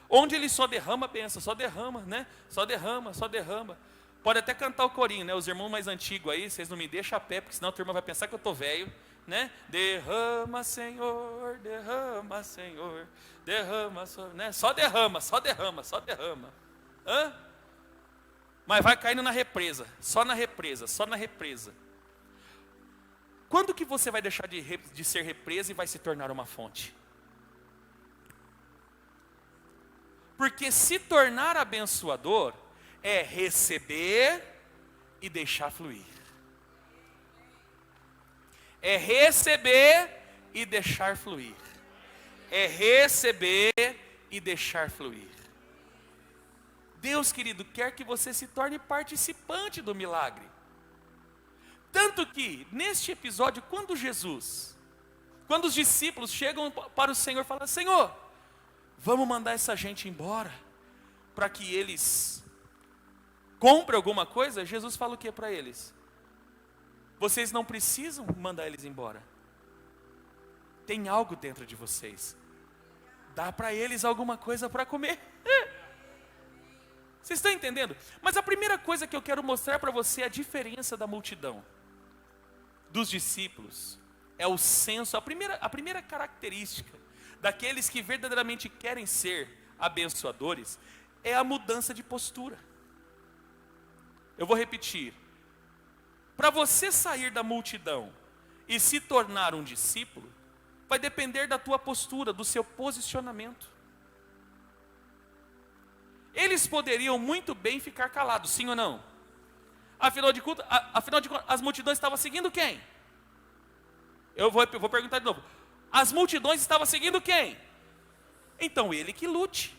onde Ele só derrama a bênção, só derrama, né? Só derrama, só derrama. Pode até cantar o corinho, né? Os irmãos mais antigos aí, vocês não me deixam a pé, porque senão a turma vai pensar que eu estou velho, né? Derrama, Senhor, derrama, Senhor, derrama, né? Só derrama, só derrama, só derrama. Mas vai caindo na represa, só na represa, só na represa. Quando que você vai deixar de ser represa e vai se tornar uma fonte? Porque se tornar abençoador é receber e deixar fluir. É receber e deixar fluir. É receber e deixar fluir. Deus, querido, quer que você se torne participante do milagre. Tanto que, neste episódio, quando os discípulos chegam para o Senhor e falam, Senhor, vamos mandar essa gente embora, para que eles comprem alguma coisa, Jesus fala o que para eles? Vocês não precisam mandar eles embora. Tem algo dentro de vocês. Dá para eles alguma coisa para comer. Vocês estão entendendo? Mas a primeira coisa que eu quero mostrar para você é a diferença da multidão, dos discípulos. É o senso, a primeira característica daqueles que verdadeiramente querem ser abençoadores é a mudança de postura. Eu vou repetir. Para você sair da multidão e se tornar um discípulo, vai depender da tua postura, do seu posicionamento. Eles poderiam muito bem ficar calados, sim ou não? Afinal de contas, as multidões estavam seguindo quem? Eu vou perguntar de novo. As multidões estavam seguindo quem? Então ele que lute.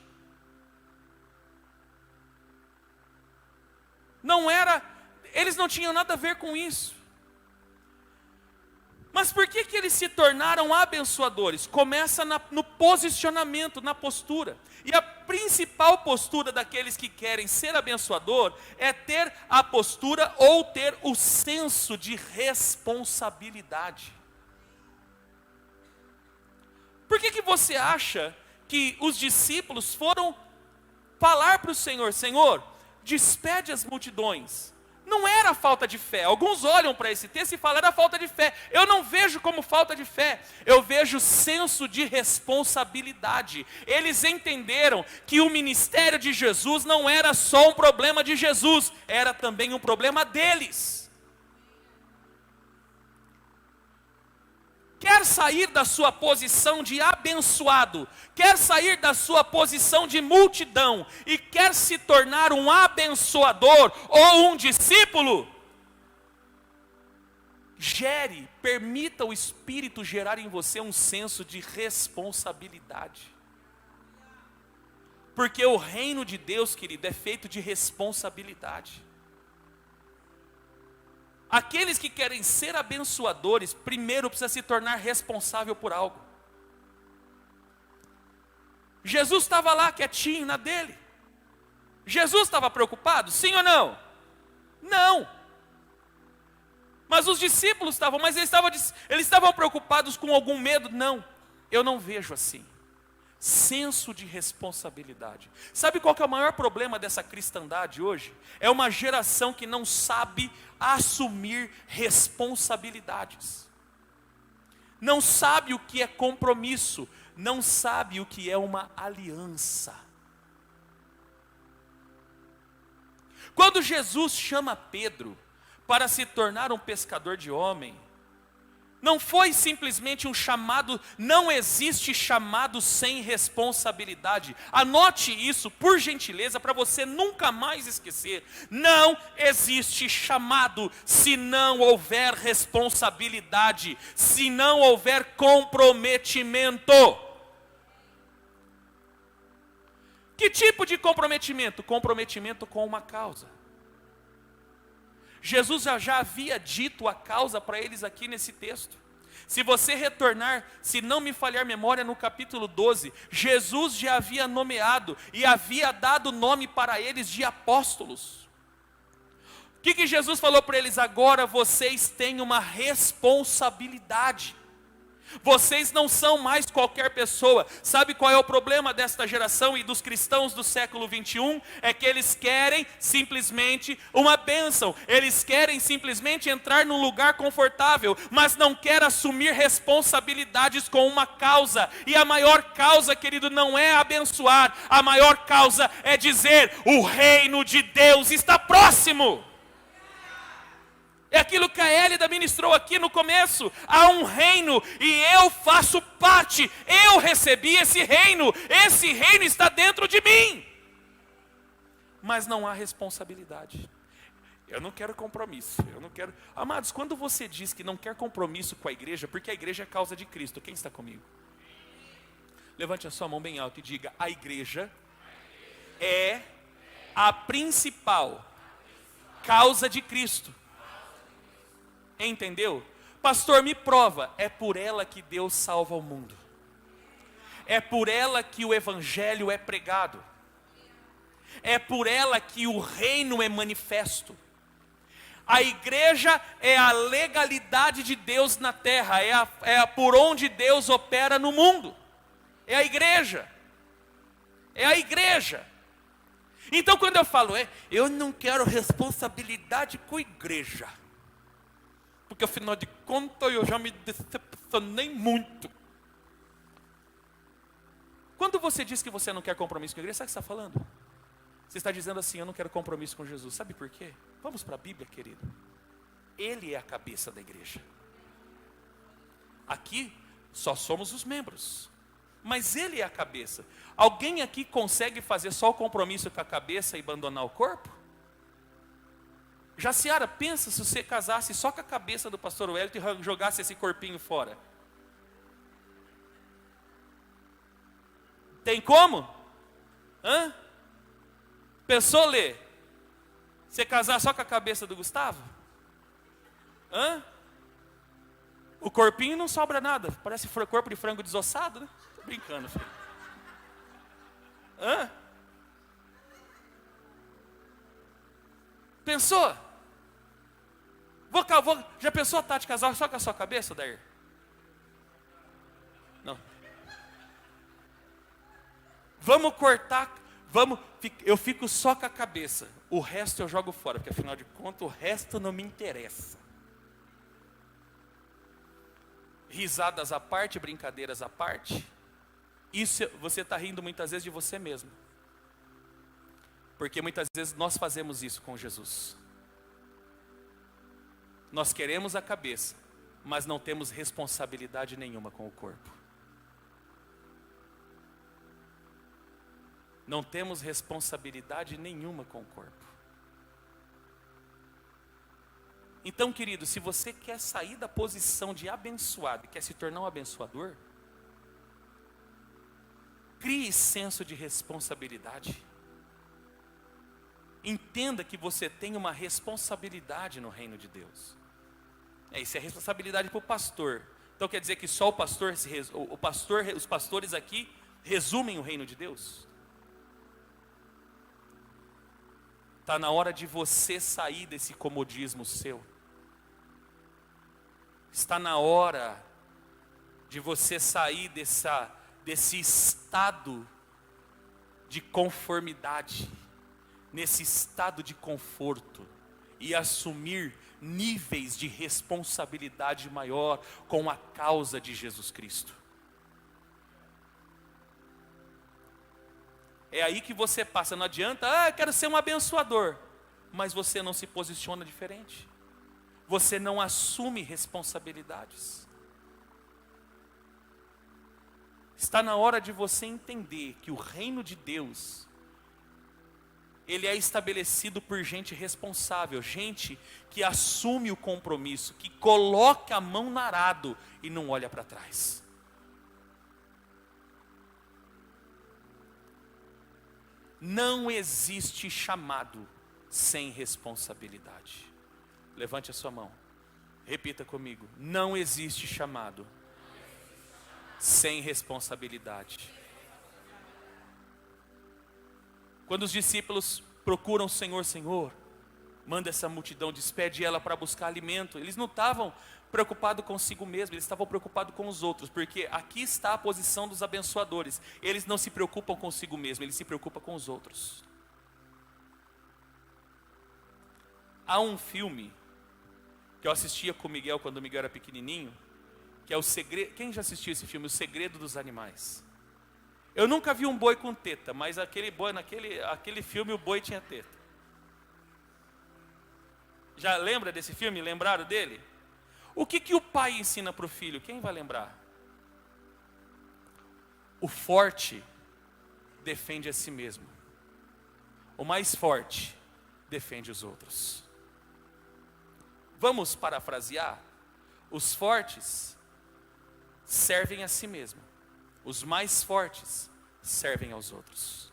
Eles não tinham nada a ver com isso. Mas por que eles se tornaram abençoadores? Começa no posicionamento, na postura. E a principal postura daqueles que querem ser abençoador é ter a postura ou ter o senso de responsabilidade. Por que você acha que os discípulos foram falar para o Senhor: Senhor, despede as multidões? Não era falta de fé. Alguns olham para esse texto e falam: era falta de fé. Eu não vejo como falta de fé, eu vejo senso de responsabilidade. Eles entenderam que o ministério de Jesus não era só um problema de Jesus, era também um problema deles. Quer sair da sua posição de abençoado, quer sair da sua posição de multidão e quer se tornar um abençoador ou um discípulo, permita o Espírito gerar em você um senso de responsabilidade. Porque o reino de Deus, querido, é feito de responsabilidade. Aqueles que querem ser abençoadores, primeiro precisa se tornar responsável por algo. Jesus estava lá quietinho na dele. Jesus estava preocupado, sim ou não? Não. Mas os discípulos estavam, mas eles estavam preocupados com algum medo? Não, eu não vejo assim. Senso de responsabilidade. Sabe qual que é o maior problema dessa cristandade hoje? É uma geração que não sabe assumir responsabilidades. Não sabe o que é compromisso, não sabe o que é uma aliança. Quando Jesus chama Pedro para se tornar um pescador de homem, não foi simplesmente um chamado, não existe chamado sem responsabilidade. Anote isso, por gentileza, para você nunca mais esquecer. Não existe chamado se não houver responsabilidade, se não houver comprometimento. Que tipo de comprometimento? Comprometimento com uma causa. Jesus já havia dito a causa para eles aqui nesse texto. Se você retornar, se não me falhar a memória, no capítulo 12, Jesus já havia nomeado e havia dado nome para eles de apóstolos. O que Jesus falou para eles? Agora vocês têm uma responsabilidade. Vocês não são mais qualquer pessoa. Sabe qual é o problema desta geração e dos cristãos do século 21? É que eles querem simplesmente uma bênção. Eles querem simplesmente entrar num lugar confortável, mas não querem assumir responsabilidades com uma causa. E a maior causa, querido, não é abençoar. A maior causa é dizer: o reino de Deus está próximo. É aquilo que a Hélida ministrou aqui no começo. Há um reino e eu faço parte. Eu recebi esse reino. Esse reino está dentro de mim. Mas não há responsabilidade. Eu não quero compromisso. Eu não quero. Amados, quando você diz que não quer compromisso com a igreja, porque a igreja é causa de Cristo, quem está comigo? Levante a sua mão bem alto e diga: a igreja é a principal causa de Cristo. Entendeu? Pastor, me prova. É por ela que Deus salva o mundo. É por ela que o evangelho é pregado. É por ela que o reino é manifesto. A igreja é a legalidade de Deus na terra. É por onde Deus opera no mundo. É a igreja. É a igreja. Então quando eu falo, eu não quero responsabilidade com a igreja, porque afinal de contas eu já me decepcionei muito. Quando você diz que você não quer compromisso com a igreja, sabe o que você está falando? Você está dizendo assim, eu não quero compromisso com Jesus. Sabe por quê? Vamos para a Bíblia, querido. Ele é a cabeça da igreja. Aqui só somos os membros, mas ele é a cabeça. Alguém aqui consegue fazer só o compromisso com a cabeça e abandonar o corpo? Jaciara, pensa se você casasse só com a cabeça do pastor Wellington e jogasse esse corpinho fora. Tem como? Hã? Pensou, Lê? Você casar só com a cabeça do Gustavo? Hã? O corpinho não sobra nada. Parece corpo de frango desossado, né? Tô brincando, filho. Hã? Pensou? Já pensou a Tati casar só com a sua cabeça, Dair? Não. Vamos cortar, eu fico só com a cabeça. O resto eu jogo fora, porque afinal de contas o resto não me interessa. Risadas à parte, brincadeiras à parte. Isso você está rindo muitas vezes de você mesmo. Porque muitas vezes nós fazemos isso com Jesus. Nós queremos a cabeça, mas não temos responsabilidade nenhuma com o corpo. Não temos responsabilidade nenhuma com o corpo. Então, querido, se você quer sair da posição de abençoado e quer se tornar um abençoador, crie senso de responsabilidade. Entenda que você tem uma responsabilidade no reino de Deus. Isso é responsabilidade para o pastor. Então quer dizer que só os pastores aqui resumem o reino de Deus? Está na hora de você sair desse comodismo seu. Está na hora de você sair desse estado de conformidade, nesse estado de conforto, e assumir níveis de responsabilidade maior com a causa de Jesus Cristo. É aí que você passa, não adianta, eu quero ser um abençoador, mas você não se posiciona diferente. Você não assume responsabilidades. Está na hora de você entender que o reino de Deus, ele é estabelecido por gente responsável, gente que assume o compromisso, que coloca a mão no arado e não olha para trás. Não existe chamado sem responsabilidade. Levante a sua mão. Repita comigo. Não existe chamado sem responsabilidade. Quando os discípulos procuram o Senhor, Senhor, manda essa multidão, despede ela para buscar alimento. Eles não estavam preocupados consigo mesmo, eles estavam preocupados com os outros, porque aqui está a posição dos abençoadores. Eles não se preocupam consigo mesmo, eles se preocupam com os outros. Há um filme que eu assistia com o Miguel quando o Miguel era pequenininho, que é o Segredo. Quem já assistiu esse filme? O Segredo dos Animais. Eu nunca vi um boi com teta, mas aquele boi, naquele filme o boi tinha teta. Já lembra desse filme? Lembraram dele? O que o pai ensina para o filho? Quem vai lembrar? O forte defende a si mesmo. O mais forte defende os outros. Vamos parafrasear? Os fortes servem a si mesmo. Os mais fortes servem aos outros.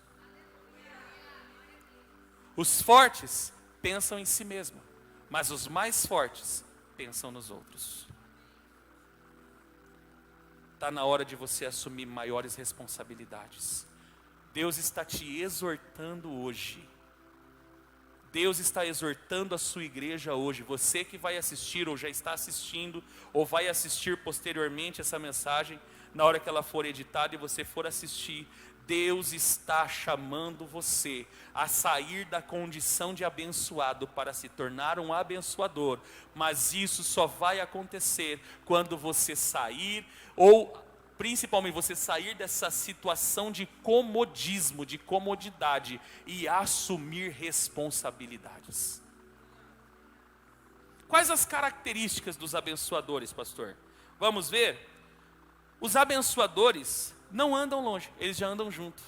Os fortes pensam em si mesmo, mas os mais fortes pensam nos outros. Está na hora de você assumir maiores responsabilidades. Deus está te exortando hoje. Deus está exortando a sua igreja hoje. Você que vai assistir ou já está assistindo ou vai assistir posteriormente essa mensagem, na hora que ela for editada e você for assistir, Deus está chamando você a sair da condição de abençoado para se tornar um abençoador. Mas isso só vai acontecer quando você sair ou principalmente você sair dessa situação de comodismo, de comodidade e assumir responsabilidades. Quais as características dos abençoadores, pastor? Vamos ver? Os abençoadores não andam longe, eles já andam junto.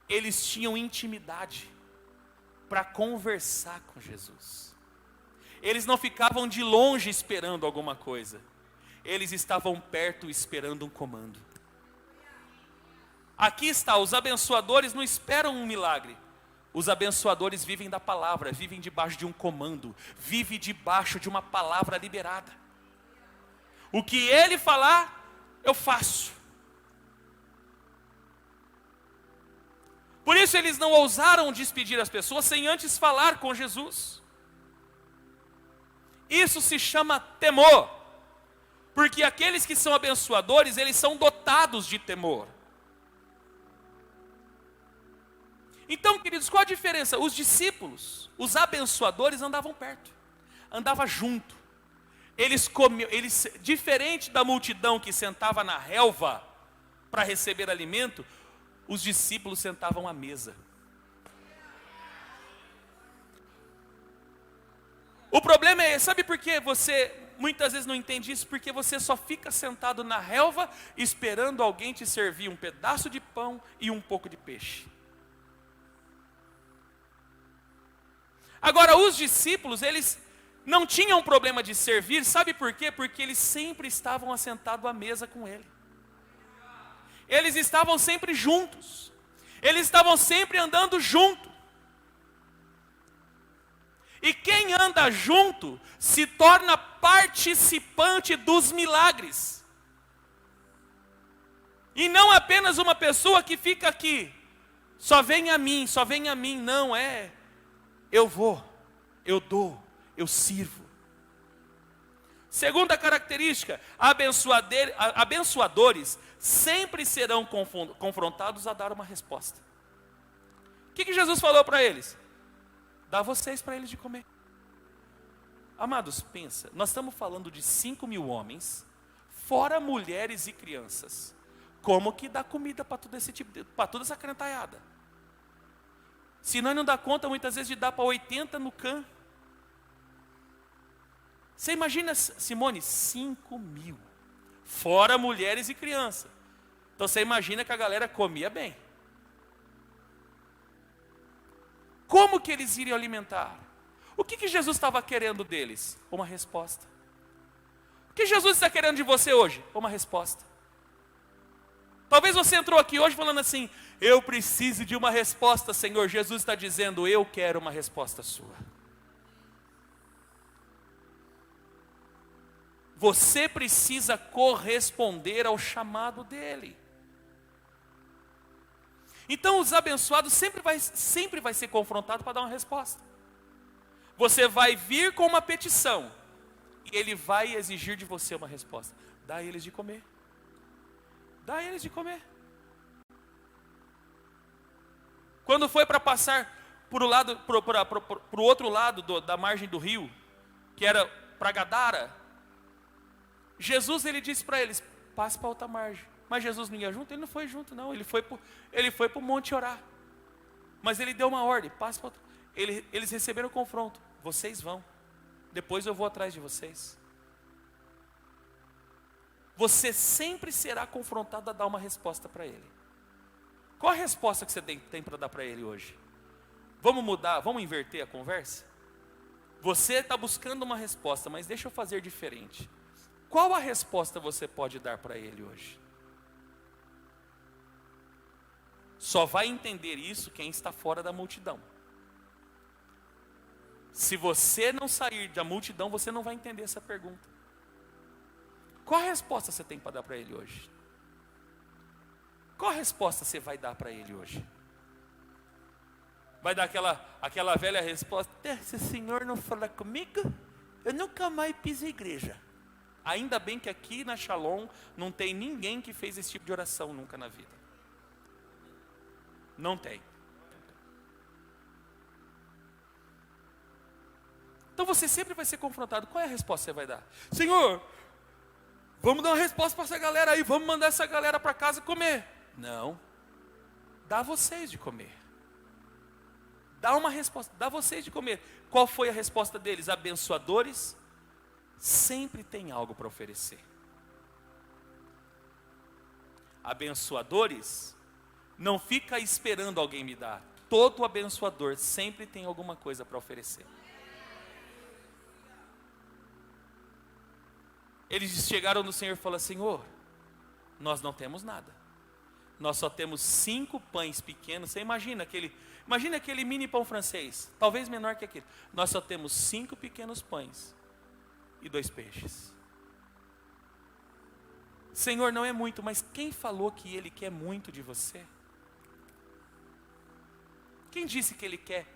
Eles tinham intimidade para conversar com Jesus. Eles não ficavam de longe esperando alguma coisa. Eles estavam perto esperando um comando. Aqui está, os abençoadores não esperam um milagre. Os abençoadores vivem da palavra, vivem debaixo de um comando, vivem debaixo de uma palavra liberada. O que ele falar, eu faço. Por isso eles não ousaram despedir as pessoas sem antes falar com Jesus. Isso se chama temor. Porque aqueles que são abençoadores, eles são dotados de temor. Então, queridos, qual a diferença? Os discípulos, os abençoadores andavam perto, andavam junto. Eles comiam, diferente da multidão que sentava na relva para receber alimento, os discípulos sentavam à mesa. O problema é, sabe por que você muitas vezes não entende isso? Porque você só fica sentado na relva esperando alguém te servir um pedaço de pão e um pouco de peixe. Agora, os discípulos, eles não tinham problema de servir, sabe por quê? Porque eles sempre estavam assentados à mesa com ele. Eles estavam sempre juntos. Eles estavam sempre andando junto. E quem anda junto se torna participante dos milagres. E não apenas uma pessoa que fica aqui, só vem a mim, não é. Eu vou, eu dou, eu sirvo. Segunda característica, abençoadores sempre serão confrontados a dar uma resposta. O que Jesus falou para eles? Dá vocês para eles de comer. Amados, pensa, nós estamos falando de 5.000 homens, fora mulheres e crianças. Como que dá comida para todo esse tipo, para toda essa crentalhada? Se nós não dá conta muitas vezes de dar para 80 no can. Você imagina, Simone, 5.000, fora mulheres e crianças. Então você imagina que a galera comia bem. Como que eles iriam alimentar? O que Jesus estava querendo deles? Uma resposta. O que Jesus está querendo de você hoje? Uma resposta. Talvez você entrou aqui hoje falando assim, eu preciso de uma resposta, Senhor. Jesus está dizendo, eu quero uma resposta sua. Você precisa corresponder ao chamado dele. Então os abençoados sempre vai ser confrontado para dar uma resposta. Você vai vir com uma petição, e ele vai exigir de você uma resposta. Dá a eles de comer. Dá a eles de comer. Quando foi para passar para o outro lado da margem do rio, que era para Gadara, Jesus ele disse para eles, passe para outra margem. Mas Jesus não ia junto? Ele não foi junto não, ele foi para o monte orar. Mas ele deu uma ordem, passe para outra. Eles receberam o confronto, vocês vão, depois eu vou atrás de vocês. Você sempre será confrontado a dar uma resposta para ele. Qual a resposta que você tem para dar para ele hoje? Vamos mudar, vamos inverter a conversa? Você está buscando uma resposta, mas deixa eu fazer diferente. Qual a resposta você pode dar para ele hoje? Só vai entender isso quem está fora da multidão. Se você não sair da multidão, você não vai entender essa pergunta. Qual a resposta você tem para dar para ele hoje? Qual a resposta você vai dar para ele hoje? Vai dar aquela velha resposta, se o Senhor não falar comigo, eu nunca mais piso a igreja. Ainda bem que aqui na Shalom não tem ninguém que fez esse tipo de oração nunca na vida. Não tem. Então você sempre vai ser confrontado. Qual é a resposta que você vai dar? Senhor, Vamos dar uma resposta para essa galera aí, vamos mandar essa galera para casa comer. Não, dá vocês de comer. Dá uma resposta, dá vocês de comer. Qual foi a resposta deles? Abençoadores sempre tem algo para oferecer. Abençoadores não fica esperando alguém me dar. Todo abençoador sempre tem alguma coisa para oferecer. Eles chegaram no Senhor e falaram: Senhor, nós não temos nada. Nós só temos 5 pães pequenos. Você imagina aquele mini pão francês, talvez menor que aquele. Nós só temos 5 pequenos pães e 2 peixes. Senhor, não é muito, mas quem falou que Ele quer muito de você? Quem disse que Ele quer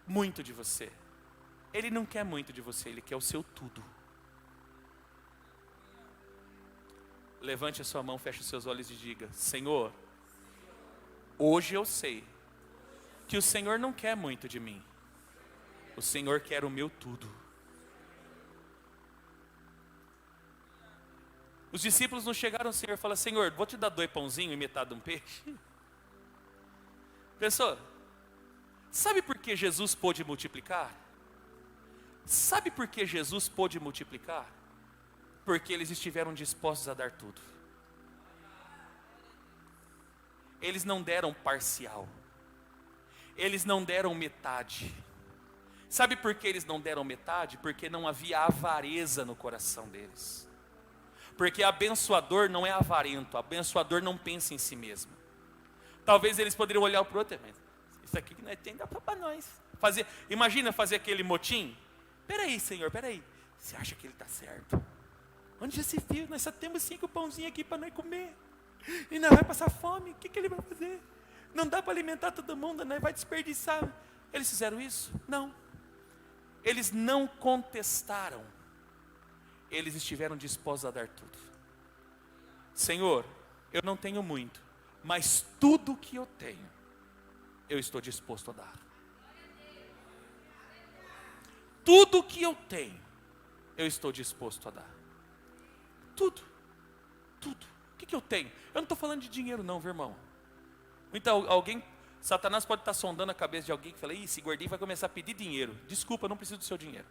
muito de você? Ele não quer muito de você, Ele quer o seu tudo. Levante a sua mão, feche os seus olhos e diga: Senhor, hoje eu sei que o Senhor não quer muito de mim. O Senhor quer o meu tudo. Os discípulos não chegaram ao Senhor e falaram: Senhor, vou te dar 2 pãozinhos e metade de um peixe. Pessoal, sabe por que Jesus pôde multiplicar? Sabe por que Jesus pôde multiplicar? Porque eles estiveram dispostos a dar tudo. Eles não deram parcial. Eles não deram metade. Sabe por que eles não deram metade? Porque não havia avareza no coração deles. Porque abençoador não é avarento, abençoador não pensa em si mesmo. Talvez eles poderiam olhar para o outro, mas isso aqui que nós temos dá para nós. Imagina fazer aquele motim. Peraí, Senhor, peraí. Você acha que ele está certo? Onde já se viu? Nós só temos 5 pãozinhos aqui para nós comer. E nós vai passar fome. O que ele vai fazer? Não dá para alimentar todo mundo, nós vai desperdiçar. Eles fizeram isso? Não. Eles não contestaram. Eles estiveram dispostos a dar tudo. Senhor, eu não tenho muito, mas tudo que eu tenho, eu estou disposto a dar. Tudo que eu tenho, eu estou disposto a dar. Tudo. O que eu tenho? Eu não estou falando de dinheiro não, viu, irmão? Então, Satanás pode estar sondando a cabeça de alguém que fala: esse gordinho vai começar a pedir dinheiro. Desculpa, eu não preciso do seu dinheiro.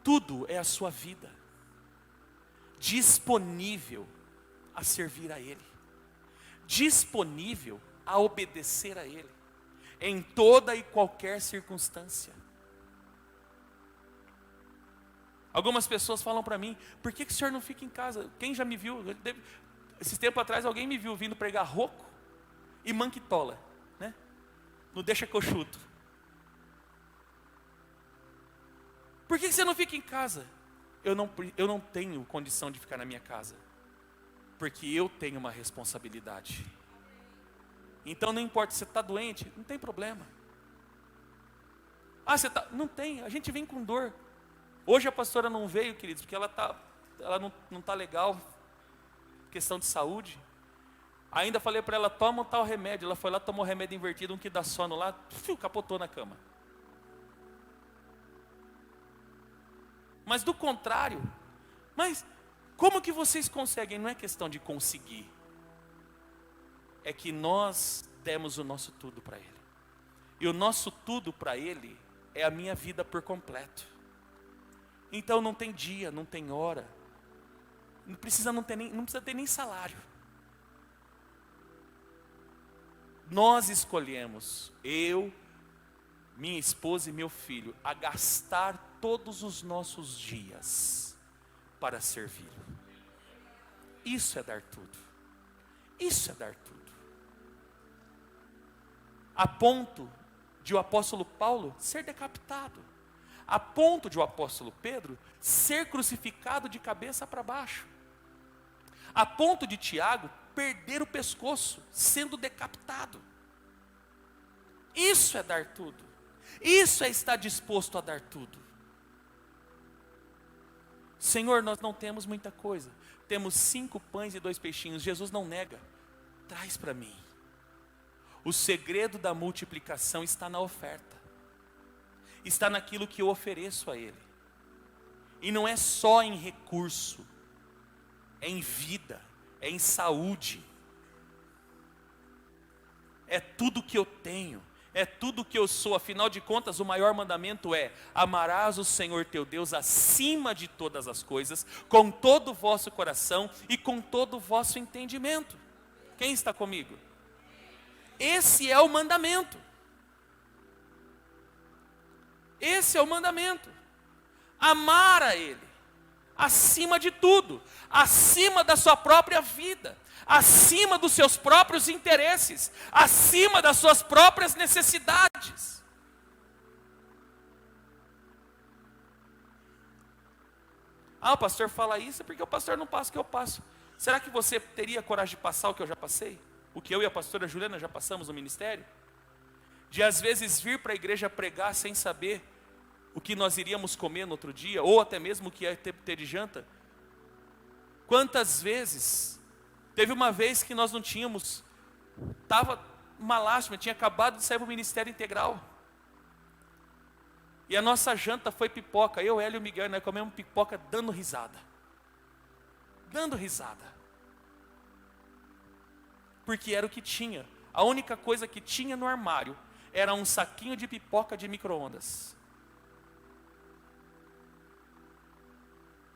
Tudo é a sua vida, disponível a servir a Ele, disponível a obedecer a Ele, em toda e qualquer circunstância. Algumas pessoas falam para mim: por que o senhor não fica em casa? Quem já me viu? Esses tempos atrás alguém me viu vindo pregar roco e manquitola, né? Não deixa que eu chuto. Por que você não fica em casa? Eu não tenho condição de ficar na minha casa, porque eu tenho uma responsabilidade. Então não importa, você está doente, não tem problema. Não tem, a gente vem com dor. Hoje a pastora não veio, queridos, porque ela não está legal, questão de saúde. Ainda falei para ela: toma tal remédio. Ela foi lá, tomou remédio invertido, um que dá sono lá, capotou na cama. Mas do contrário, mas como que vocês conseguem? Não é questão de conseguir, é que nós demos o nosso tudo para Ele. E o nosso tudo para Ele é a minha vida por completo. Então não tem dia, não tem hora, não precisa ter nem salário. Nós escolhemos, eu, minha esposa e meu filho, a gastar todos os nossos dias para servi-lo. Isso é dar tudo. Isso é dar tudo. A ponto de o apóstolo Paulo ser decapitado. A ponto de o apóstolo Pedro ser crucificado de cabeça para baixo. A ponto de Tiago perder o pescoço, sendo decapitado. Isso é dar tudo. Isso é estar disposto a dar tudo. Senhor, nós não temos muita coisa. Temos 5 pães e 2 peixinhos. Jesus não nega. Traz para mim. O segredo da multiplicação está na oferta. Está naquilo que eu ofereço a Ele. E não é só em recurso, é em vida, é em saúde. É tudo que eu tenho, é tudo que eu sou. Afinal de contas, o maior mandamento é: amarás o Senhor teu Deus acima de todas as coisas, com todo o vosso coração e com todo o vosso entendimento. Quem está comigo? Esse é o mandamento. Esse é o mandamento. Amar a Ele, acima de tudo, acima da sua própria vida, acima dos seus próprios interesses, acima das suas próprias necessidades. Ah, o pastor fala isso porque o pastor não passa o que eu passo. Será que você teria coragem de passar o que eu já passei? O que eu e a pastora Juliana já passamos no ministério? De às vezes vir para a igreja pregar sem saber o que nós iríamos comer no outro dia, ou até mesmo o que ia ter de janta. Quantas vezes, teve uma vez que nós não tínhamos, estava uma lástima, tinha acabado de sair para o ministério integral. E a nossa janta foi pipoca, eu, Hélio e o Miguel, nós comemos pipoca dando risada. Dando risada. Porque era o que tinha. A única coisa que tinha no armário era um saquinho de pipoca de micro-ondas.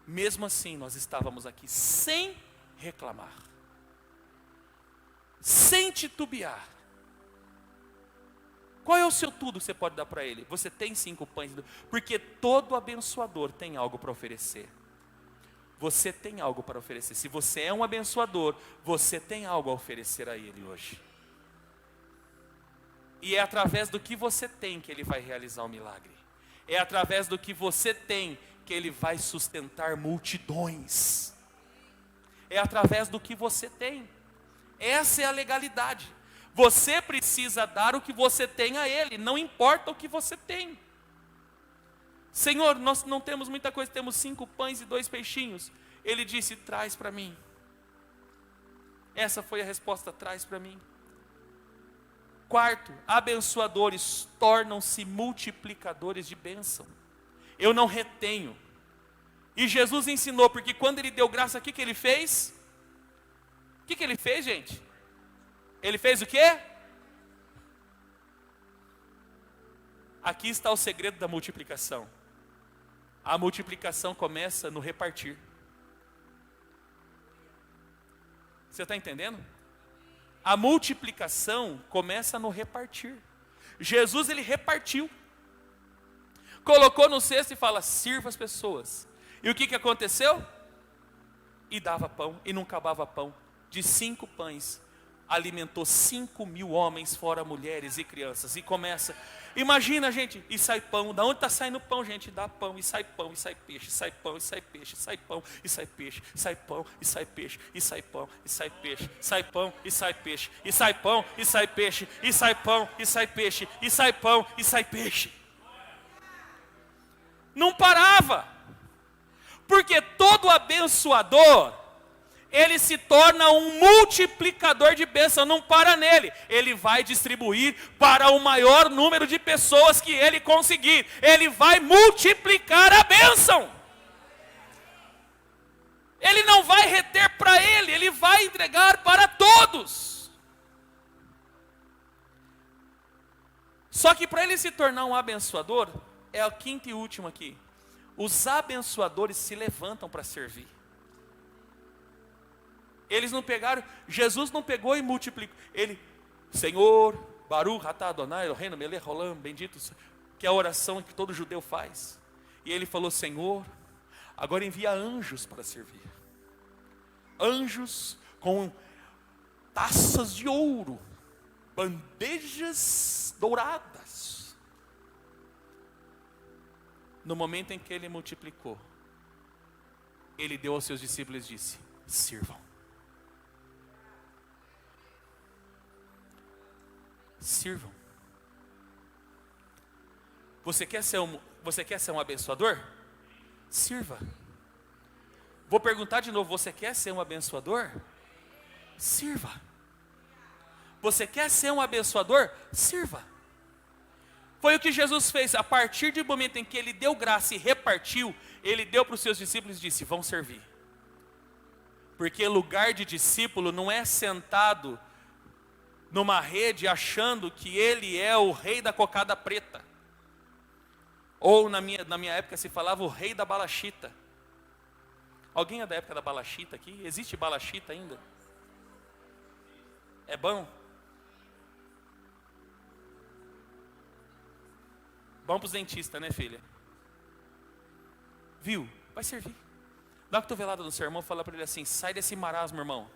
Mesmo assim, nós estávamos aqui sem reclamar, sem titubear. Qual é o seu tudo que você pode dar para Ele? Você tem 5 pães, porque todo abençoador tem algo para oferecer. Você tem algo para oferecer. Se você é um abençoador, você tem algo a oferecer a Ele hoje. E é através do que você tem que Ele vai realizar o milagre. É através do que você tem que Ele vai sustentar multidões. É através do que você tem. Essa é a legalidade. Você precisa dar o que você tem a Ele, não importa o que você tem. Senhor, nós não temos muita coisa, temos 5 pães e 2 peixinhos. Ele disse: traz para mim. Essa foi a resposta: traz para mim. Quarto, abençoadores tornam-se multiplicadores de bênção. Eu não retenho. E Jesus ensinou, porque quando Ele deu graça, o que Ele fez? O que Ele fez, gente? Ele fez o quê? Aqui está o segredo da multiplicação. A multiplicação começa no repartir. Você está entendendo? A multiplicação começa no repartir. Jesus, Ele repartiu. Colocou no cesto e fala: sirva as pessoas. E o que aconteceu? E dava pão, e não acabava pão. De 5 pães, alimentou 5.000 homens, fora mulheres e crianças. E começa, imagina, gente, e sai pão. Da onde está saindo pão, gente? Dá pão, e sai peixe, sai pão, e sai peixe, sai pão, e sai peixe, sai pão, e sai peixe, e sai pão, e sai peixe, sai pão, e sai peixe, e sai pão, e sai peixe, e sai pão, e sai peixe, e sai pão, e sai peixe. Não parava, porque todo abençoador, ele se torna um multiplicador de bênção, não para nele, ele vai distribuir para o maior número de pessoas que ele conseguir, ele vai multiplicar a bênção, ele não vai reter para ele, ele vai entregar para todos. Só que para ele se tornar um abençoador, é o quinto e último aqui, os abençoadores se levantam para servir. Eles não pegaram, Jesus não pegou e multiplicou. Ele, Senhor, Baruch atah Adonai Eloheinu melech haolam, bendito, que é a oração que todo judeu faz. E ele falou: Senhor, agora envia anjos para servir. Anjos com taças de ouro, bandejas douradas. No momento em que ele multiplicou, ele deu aos seus discípulos e disse: sirvam. Sirvam. Você quer ser um abençoador? Sirva. Vou perguntar de novo: você quer ser um abençoador? Sirva. Você quer ser um abençoador? Sirva. Foi o que Jesus fez. A partir do momento em que Ele deu graça e repartiu, Ele deu para os seus discípulos e disse: vão servir. Porque lugar de discípulo não é sentado numa rede achando que ele é o rei da cocada preta. Ou na minha época se falava o rei da balachita. Alguém é da época da balachita aqui? Existe balachita ainda? É bom? Bom para os dentistas, né, filha? Viu? Vai servir. Dá uma cotovelada no seu irmão, fala para ele assim: sai desse marasmo, irmão.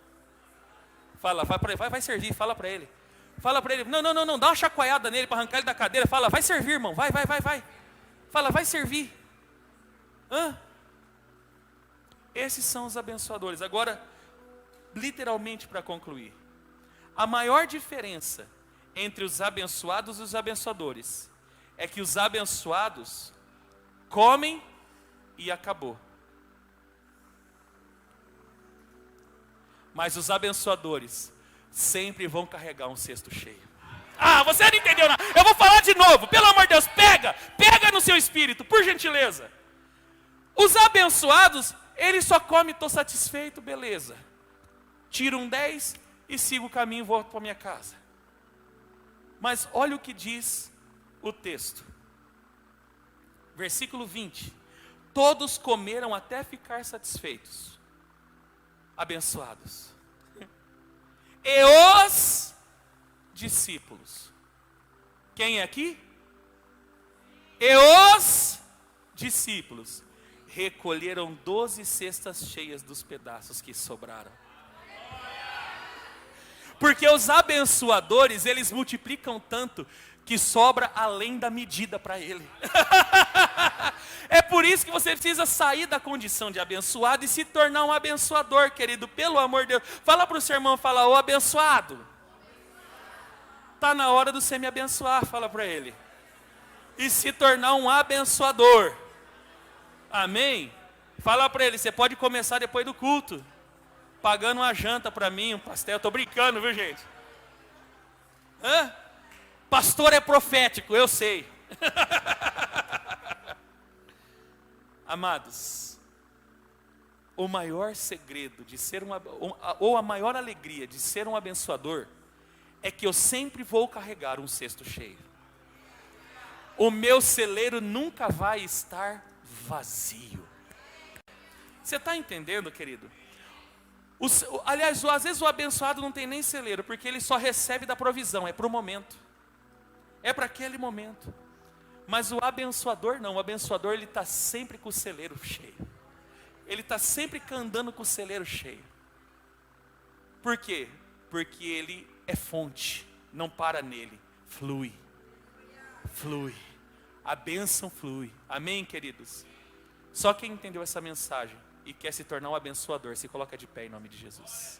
Fala, vai servir, fala para ele. Fala para ele, não, dá uma chacoalhada nele para arrancar ele da cadeira. Fala, vai servir, irmão, vai. Fala, vai servir. Hã? Esses são os abençoadores. Agora, literalmente para concluir, a maior diferença entre os abençoados e os abençoadores é que os abençoados comem e acabou. Mas os abençoadores sempre vão carregar um cesto cheio. Ah, você não entendeu nada. Eu vou falar de novo, pelo amor de Deus, pega no seu espírito, por gentileza. Os abençoados, eles só comem, estou satisfeito, beleza. Tiro um 10 e sigo o caminho e volto para minha casa. Mas olha o que diz o texto. Versículo 20. Todos comeram até ficar satisfeitos. Abençoados. E os discípulos. Quem é aqui? E os discípulos recolheram 12 cestas cheias dos pedaços que sobraram. Porque os abençoadores, eles multiplicam tanto que sobra além da medida para ele. É por isso que você precisa sair da condição de abençoado e se tornar um abençoador, querido, pelo amor de Deus. Fala para o seu irmão, fala: ô abençoado, está na hora de você me abençoar, fala para ele. E se tornar um abençoador. Amém? Fala para ele, você pode começar depois do culto, pagando uma janta para mim, um pastel. Estou brincando, viu, gente? Hã? Pastor é profético, eu sei. Amados, o maior segredo de ser ou a maior alegria de ser um abençoador é que eu sempre vou carregar um cesto cheio. O meu celeiro nunca vai estar vazio. Você está entendendo, querido? Aliás, às vezes o abençoado não tem nem celeiro, porque ele só recebe da provisão, é para o momento. É para aquele momento. Mas o abençoador não, o abençoador ele está sempre com o celeiro cheio. Ele está sempre andando com o celeiro cheio. Por quê? Porque ele é fonte, não para nele, flui. Flui. A bênção flui. Amém, queridos? Só quem entendeu essa mensagem e quer se tornar um abençoador, se coloca de pé em nome de Jesus.